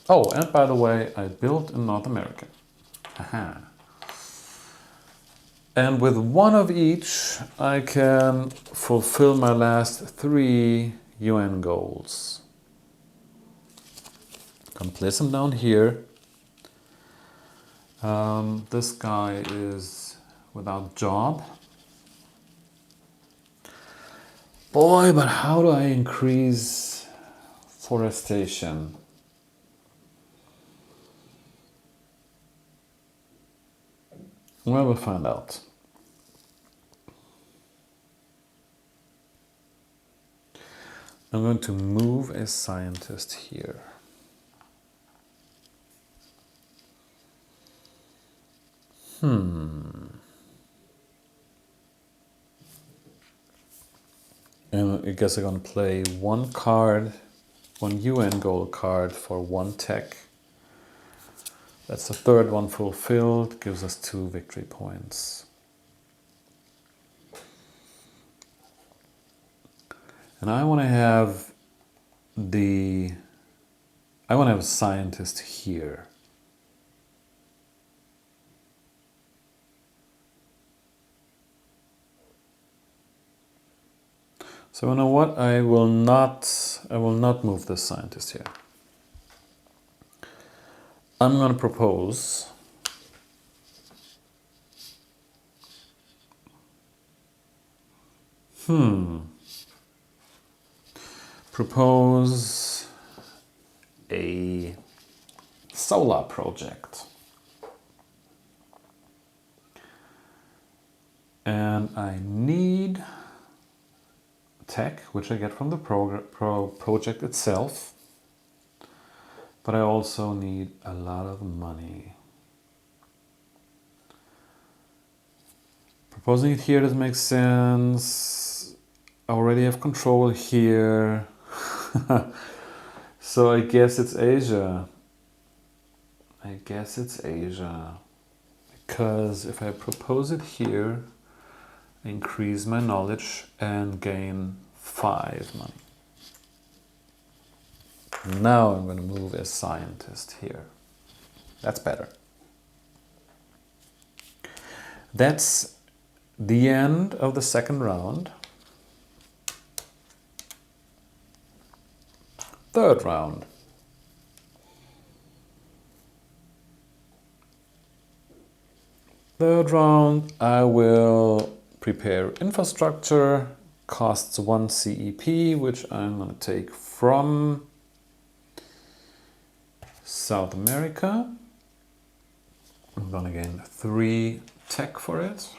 Oh, and by the way, I built in North America. Aha. And with one of each, I can fulfill my last 3 UN goals. Gonna place them down here. This guy is without job. Boy, but how do I increase forestation? Well, we'll find out. I'm going to move a scientist here. And I guess I'm going to play 1 card, 1 UN goal card for 1 tech. That's the 3rd one fulfilled, gives us 2 victory points. And I want to have a scientist here. So you know what? I will not move this scientist here. I'm going to propose propose a solar project. And I need tech, which I get from the project itself. But I also need a lot of money. Proposing it here doesn't make sense. I already have control here. So I guess it's Asia. Because if I propose it here, I increase my knowledge and gain 5 money. Now I'm going to move a scientist here. That's better. That's the end of the second round. Third round. Third round, I will prepare infrastructure, costs 1 CEP, which I'm going to take from South America. I'm going to gain 3 tech for it.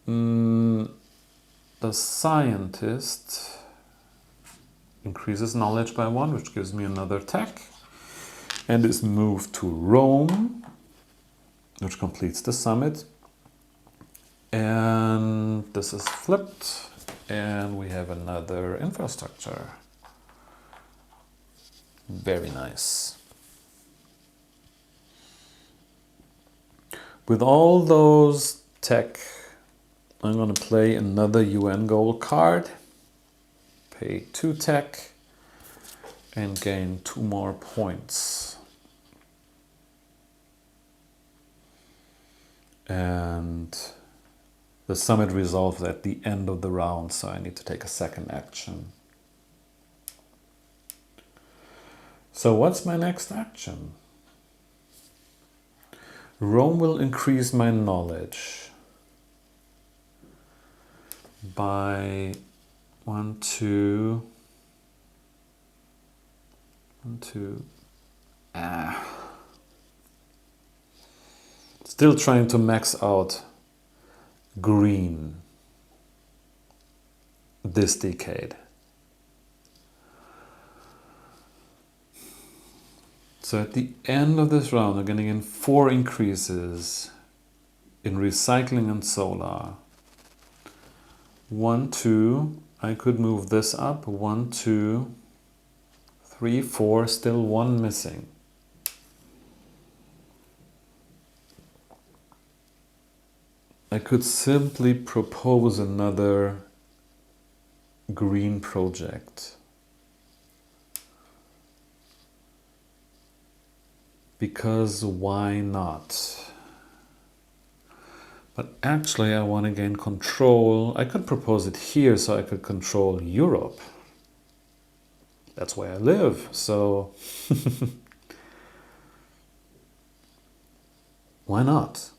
The scientist increases knowledge by 1, which gives me another tech, and is moved to Rome, which completes the summit. And this is flipped, and we have another infrastructure. Very nice. With all those tech, I'm going to play another UN goal card, pay 2 tech, and gain 2 more points. And the summit resolves at the end of the round, so I need to take a second action. So what's my next action? Rome will increase my knowledge by 1, 2. Still trying to max out green this decade. So at the end of this round, I'm going to gain 4 increases in recycling and solar. 1, 2. I could move this up. 1, 2, 3, 4. Still 1 missing. I could simply propose another green project. Because why not? But actually I want to gain control. I could propose it here so I could control Europe. That's where I live, so why not?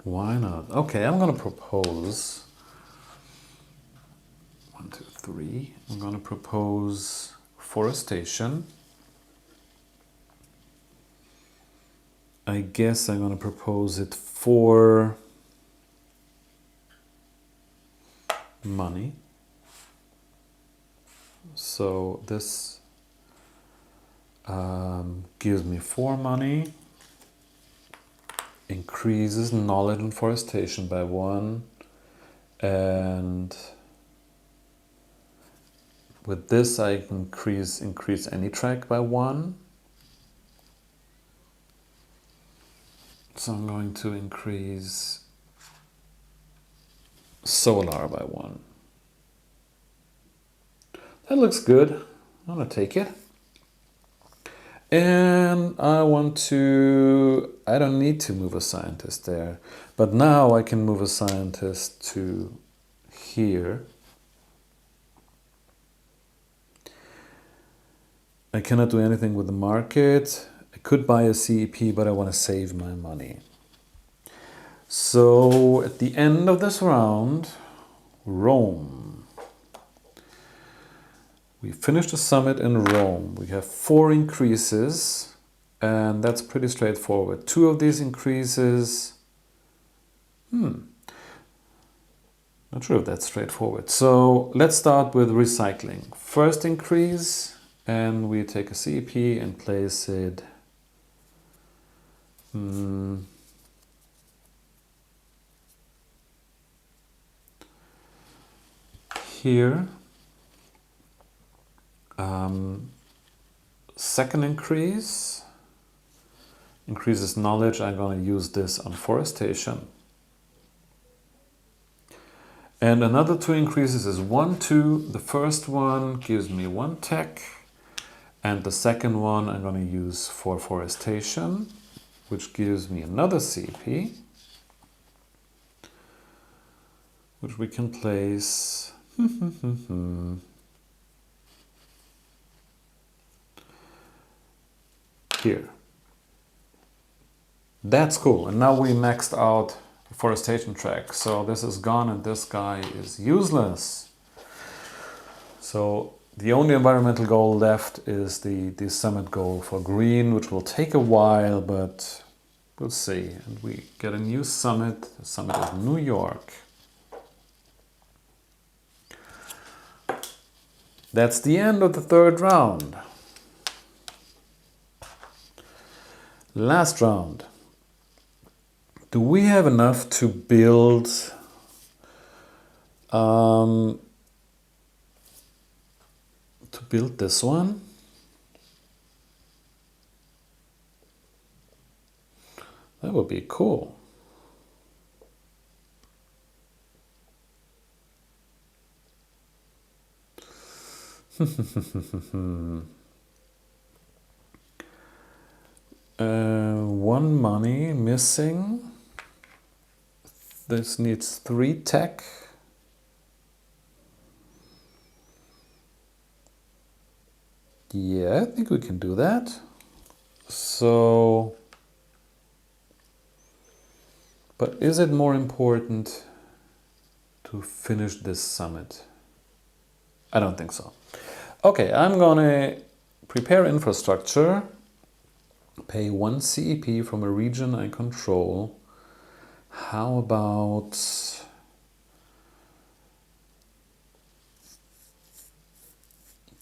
Why not? Okay, I'm going to propose 1, 2, 3. I'm going to propose forestation. I guess I'm going to propose it for money. So this gives me 4 money, increases knowledge and forestation by 1, and with this I can increase any track by 1. So I'm going to increase solar by 1. That looks good. I'm going to take it. And I don't need to move a scientist there. But now I can move a scientist to here. I cannot do anything with the market. I could buy a CEP, but I want to save my money. So at the end of this round, Rome. We finished the summit in Rome. We have 4 increases, and that's pretty straightforward. 2 of these increases, not sure if that's straightforward. So let's start with recycling. First increase, and we take a CEP and place it here. Second increase increases knowledge. I'm going to use this on forestation. And another 2 increases is 1, 2. The first one gives me 1 tech, and the second one I'm going to use for forestation, which gives me another CP, which we can place here. That's cool. And now we maxed out the forestation track. So this is gone and this guy is useless. So the only environmental goal left is the summit goal for green, which will take a while, but we'll see. And we get a new summit. The summit is New York. That's the end of the third round. Last round. Do we have enough to build this one? That would be cool. One money missing. This needs 3 tech. Yeah, I think we can do that. So, but is it more important to finish this summit? I don't think so. Okay, I'm gonna prepare infrastructure, pay 1 CEP from a region I control. How about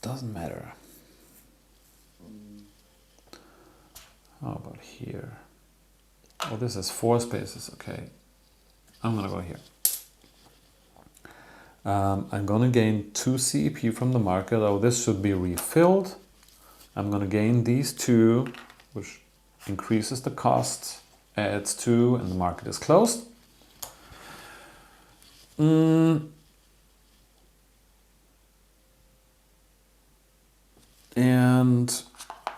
doesn't matter. How about here? Oh, this is 4 spaces, okay. I'm gonna go here. I'm gonna gain 2 CEP from the market. Oh, this should be refilled. I'm gonna gain these 2, which increases the cost, adds 2, and the market is closed. And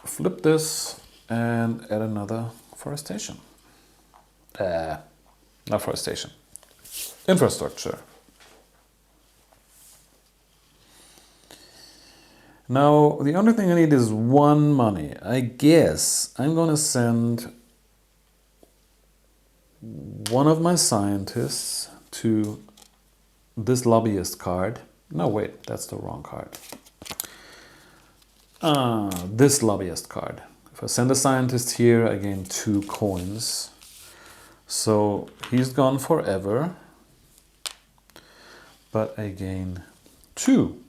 flip this and add another forestation. Not forestation. Infrastructure. Now, the only thing I need is 1 money. I guess I'm gonna send one of my scientists to this lobbyist card. No, wait, that's the wrong card. This lobbyist card. If I send a scientist here, I gain 2 coins. So he's gone forever, but I gain 2.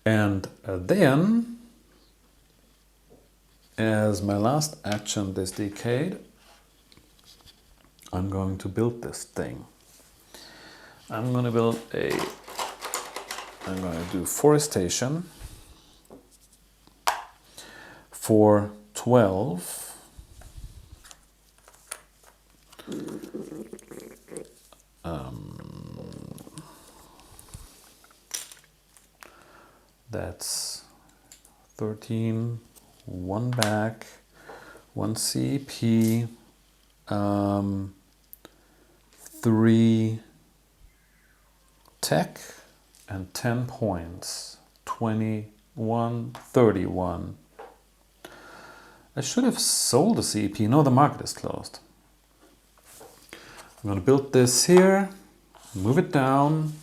And then, as my last action this decade, I'm going to build this thing. I'm going to do forestation for 12. That's 13, 1 back, 1 CP, 3 tech, and 10 points. 21, 31. I should have sold the CP. No, the market is closed. I'm going to build this here, move it down,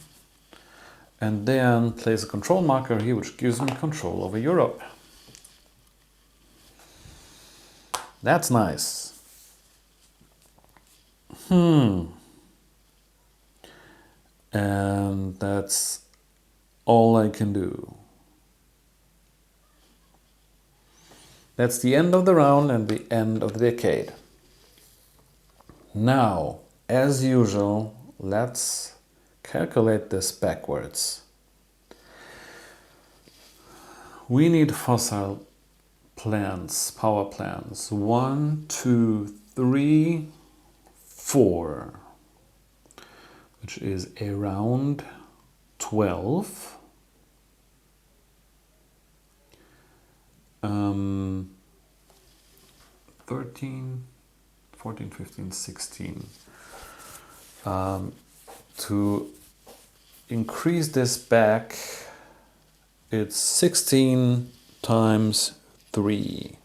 and then place a control marker here, which gives me control over Europe. That's nice. And that's all I can do. That's the end of the round and the end of the decade. Now, as usual, let's calculate this backwards. We need fossil plants, power plants. 1, 2, 3, 4, which is around 12. 13, 14, 15, 16. To increase this back, it's 16 times 3.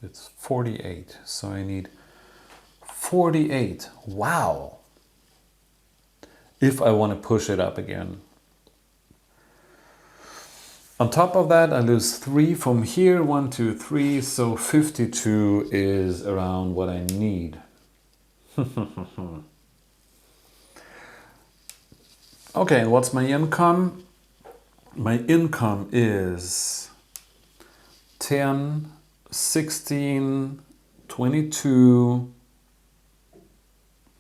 It's 48. So I need 48. Wow. If I want to push it up again. On top of that, I lose 3 from here. 1, 2, 3. So 52 is around what I need. Okay, and what's my income? My income is 10, 16, 22,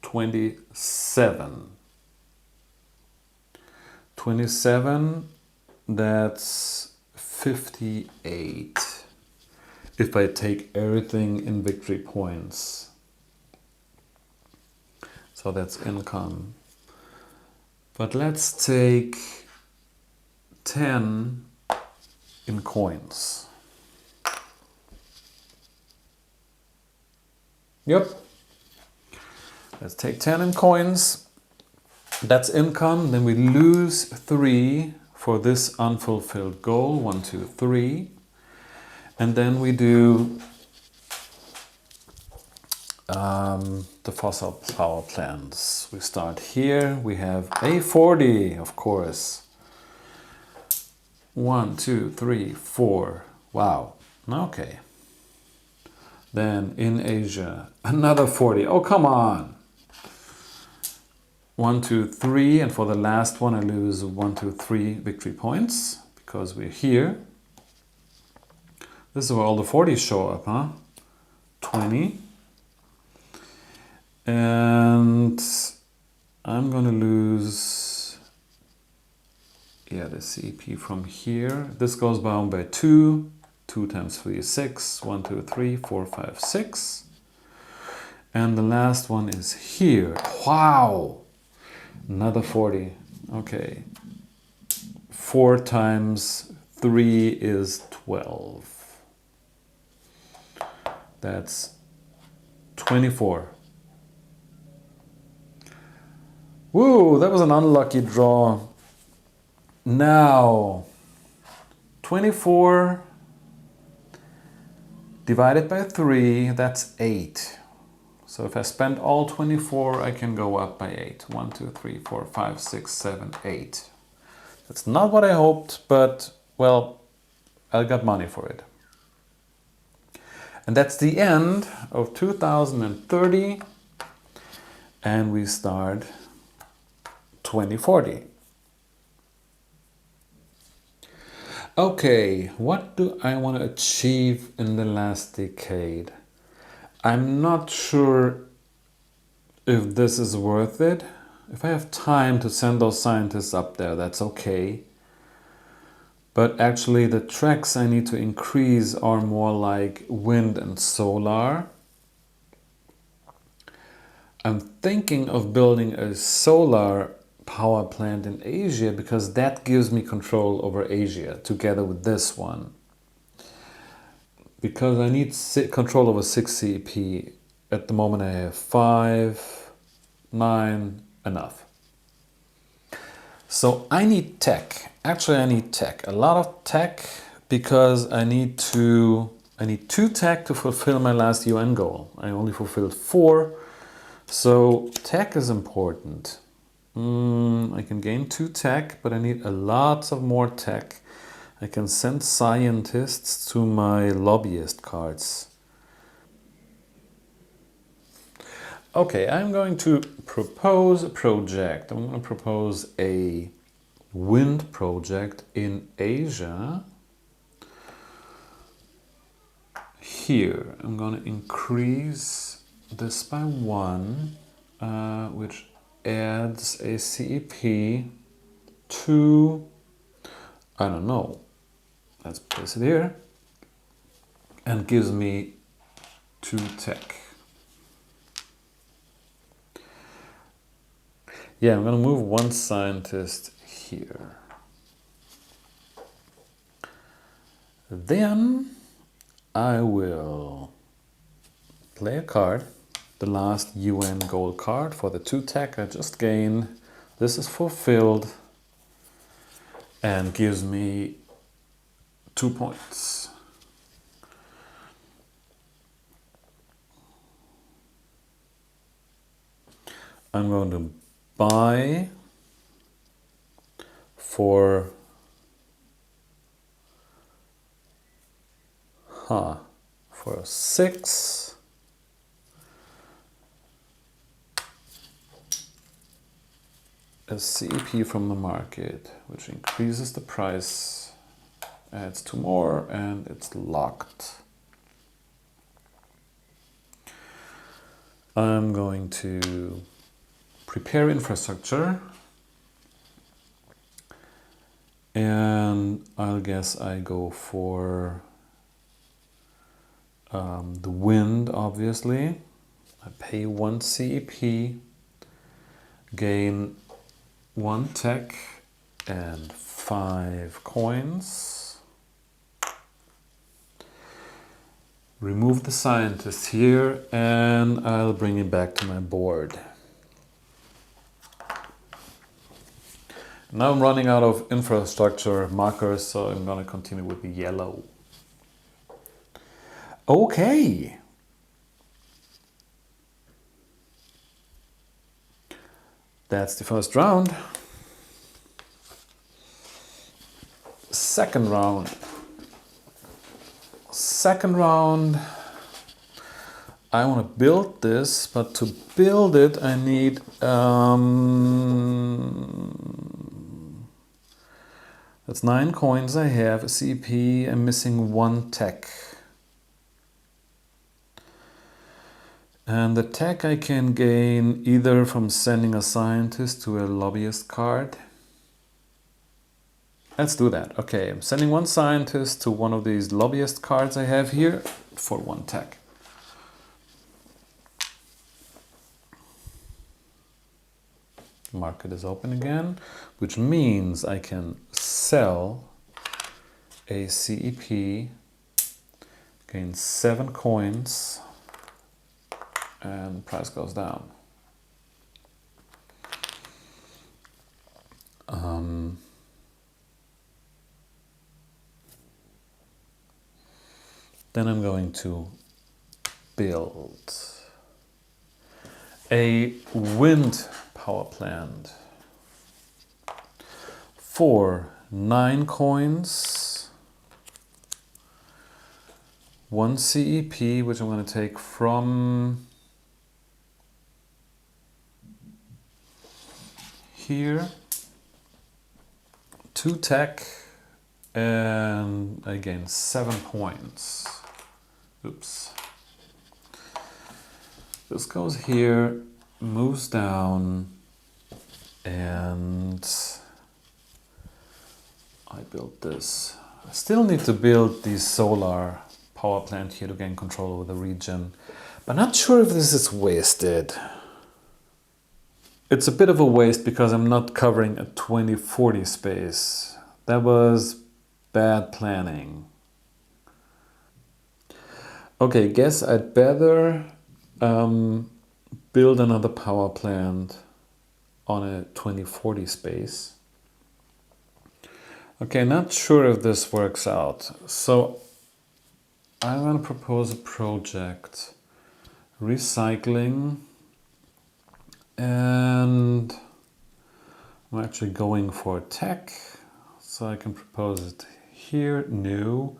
27. 27, that's 58. If I take everything in victory points. So that's income. But let's take 10 in coins. Yep. Let's take 10 in coins. That's income. Then we lose 3 for this unfulfilled goal. 1, 2, 3. And then we do the fossil power plants. We start here. We have A40, of course. 1, 2, 3, 4. Wow. Okay. Then in Asia, another 40. Oh, come on. 1, 2, 3. And for the last one, I lose 1, 2, 3 victory points because we're here. This is where all the 40s show up, huh? 20. And I'm going to lose, yeah, the CP from here. This goes down by 2. 2 times 3 is 6. 1, 2, 3, 4, 5, 6. And the last one is here. Wow! Another 40. Okay. 4 times 3 is 12. That's 24. Woo, that was an unlucky draw. Now, 24 divided by 3, that's 8. So if I spend all 24, I can go up by 8. 1, 2, 3, 4, 5, 6, 7, 8. That's not what I hoped, but, well, I got money for it. And that's the end of 2030. And we start 2040. Okay, what do I want to achieve in the last decade? I'm not sure if this is worth it. If I have time to send those scientists up there, that's okay. But actually the tracks I need to increase are more like wind and solar. I'm thinking of building a solar power plant in Asia because that gives me control over Asia together with this one. Because I need control over 6 CP. At the moment I have 5, 9, enough. So I need tech. Actually I need tech. A lot of tech because I need 2 tech to fulfill my last UN goal. I only fulfilled 4. So tech is important. I can gain 2 tech, but I need a lot of more tech. I can send scientists to my lobbyist cards. Okay, I'm going to propose a project. I'm going to propose a wind project in Asia. Here, I'm going to increase this by 1, which adds a CEP to, I don't know, let's place it here, and gives me 2 tech. Yeah, I'm going to move 1 scientist here. Then I will play a card, the last UN gold card for the 2 tech I just gained. This is fulfilled and gives me 2 points. I'm going to buy for 6 a CEP from the market, which increases the price, adds 2 more, and it's locked. I'm going to prepare infrastructure, and I'll guess I go for the wind, obviously. I pay 1 CEP, gain 1 tech and 5 coins. Remove the scientist here, and I'll bring it back to my board. Now I'm running out of infrastructure markers, so I'm gonna continue with the yellow. Okay. That's the first round. Second round. I want to build this, but to build it I need that's 9 coins I have, a CP, I'm missing 1 tech. And the tech I can gain either from sending a scientist to a lobbyist card. Let's do that. Okay, I'm sending 1 scientist to one of these lobbyist cards I have here for 1 tech. Market is open again, which means I can sell a CEP, gain 7 coins, and price goes down. Then I'm going to build a wind power plant for 9 coins, 1 CEP, which I'm going to take from here, 2 tech, and I gain 7 points. Oops. This goes here, moves down, and I built this. I still need to build the solar power plant here to gain control over the region, but not sure if this is wasted. It's a bit of a waste because I'm not covering a 2040 space. That was bad planning. Okay, guess I'd better build another power plant on a 2040 space. Okay, not sure if this works out. So I'm going to propose a project, recycling, and I'm actually going for tech. So I can propose it here, new,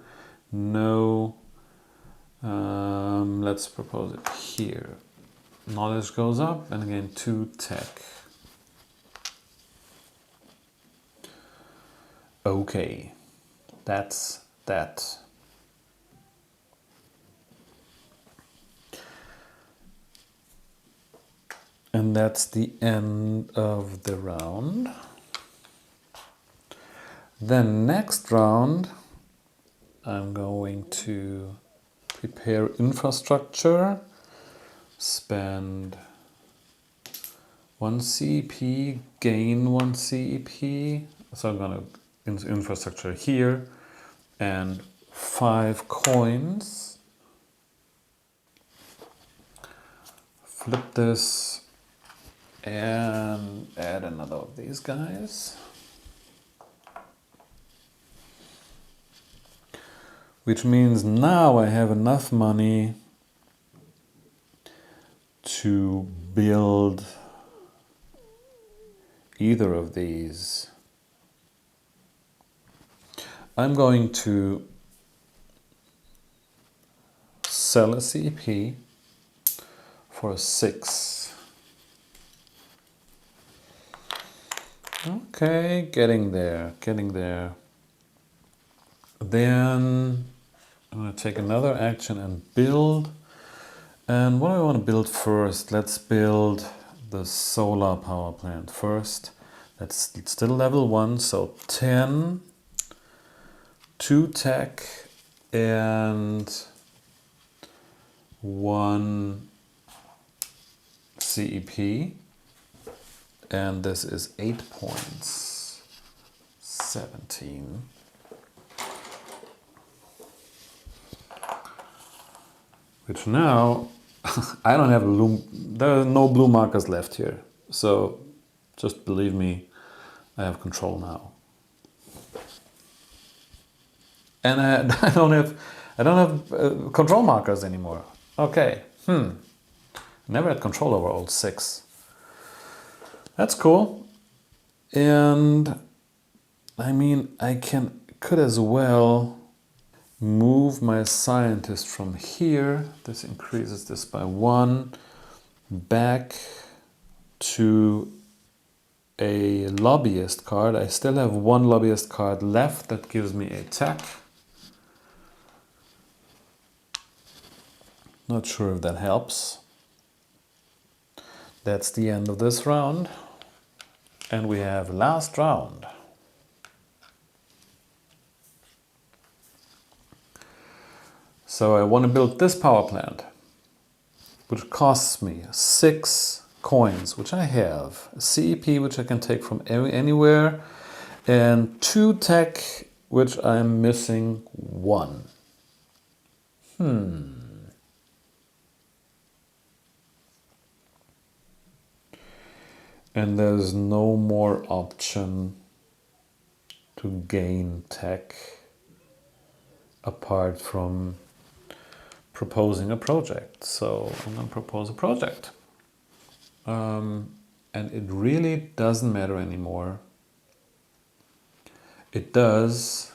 no. Let's propose it here. Knowledge goes up, and again 2 tech. Okay, that's that. And that's the end of the round. Then next round, I'm going to prepare infrastructure, spend 1 CEP, gain 1 CEP. So I'm going to infrastructure here, and 5 coins. Flip this and add another of these guys. Which means now I have enough money to build either of these. I'm going to sell a CEP for a 6. Okay, getting there, getting there. Then I'm going to take another action and build. And what do I want to build first? Let's build the solar power plant first. That's still level 1, so 10, 2 tech, and 1 CEP. And this is 8 points. 17. Which now, I don't have blue, there are no blue markers left here. So just believe me, I have control now. And I don't have control markers anymore. Okay, never had control over old 6. That's cool. And I mean, I could as well move my scientist from here. This increases this by 1 back to a lobbyist card. I still have 1 lobbyist card left. That gives me a tech. Not sure if that helps. That's the end of this round. And we have last round. So I want to build this power plant, which costs me 6 coins, which I have, a CEP, which I can take from anywhere, and 2 tech, which I'm missing 1. And there's no more option to gain tech apart from proposing a project. So I'm going to propose a project. And it really doesn't matter anymore. It does.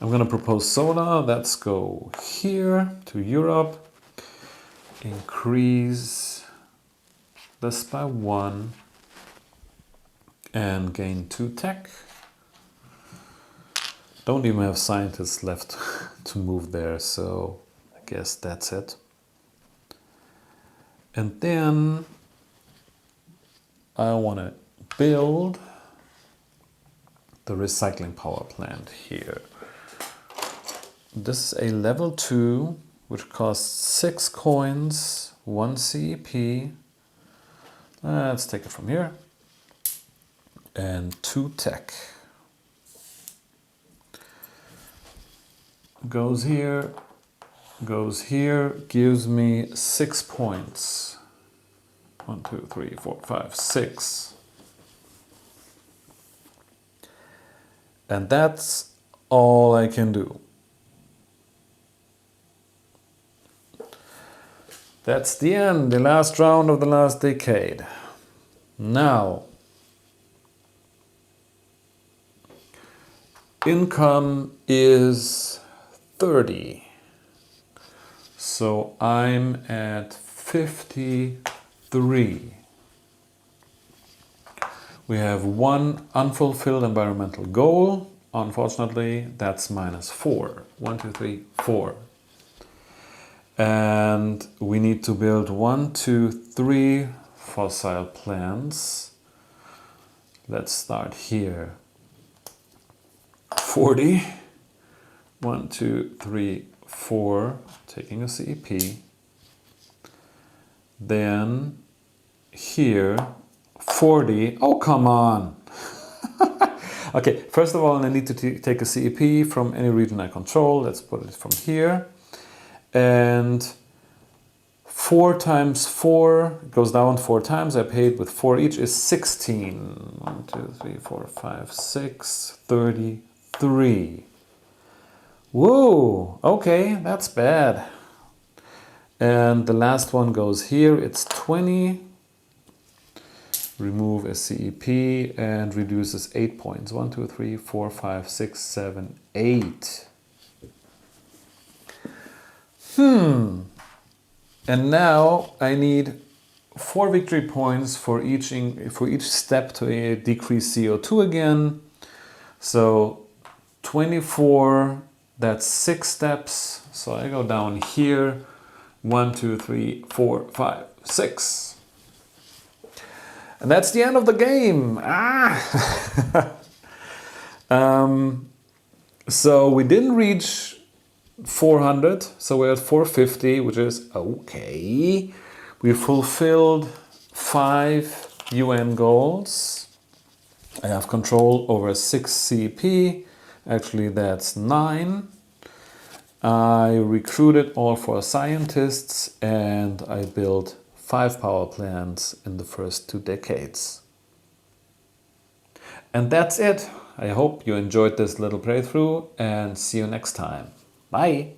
I'm going to propose solar. Let's go here to Europe. Increase this by 1 and gain 2 tech. Don't even have scientists left to move there, so I guess that's it. And then I want to build the recycling power plant here. This is a level 2, which costs 6 coins, 1 CEP. Let's take it from here. And 2 tech. Goes here, gives me 6 points. 1, 2, 3, 4, 5, 6. And that's all I can do. That's the end, the last round of the last decade. Now, income is 30. So I'm at 53. We have 1 unfulfilled environmental goal. Unfortunately, that's -4. 1, 2, 3, 4. And we need to build 1, 2, 3 fossil plants. Let's start here. 40. 1, 2, 3, 4. Taking a CEP. Then here, 40. Oh, come on. Okay, first of all, I need to take a CEP from any region I control. Let's put it from here. And 4 times 4 goes down 4 times. I paid with 4 each is 16. 1, 2, 3, 4, 5, 6, 33. Whoa, okay, that's bad. And the last one goes here. It's 20. remove a CEP and reduces 8 points. 1, 2, 3, 4, 5, 6, 7, 8. And now I need 4 victory points for each step to decrease CO2 again. So 24, that's 6 steps. So I go down here. 1, 2, 3, 4, 5, 6. And that's the end of the game. So we didn't reach 400, so we're at 450, which is okay. We fulfilled 5 UN goals. I have control over 6 CEP. Actually, that's 9. I recruited all 4 scientists and I built 5 power plants in the first 2 decades. And that's it. I hope you enjoyed this little playthrough and see you next time. Bye!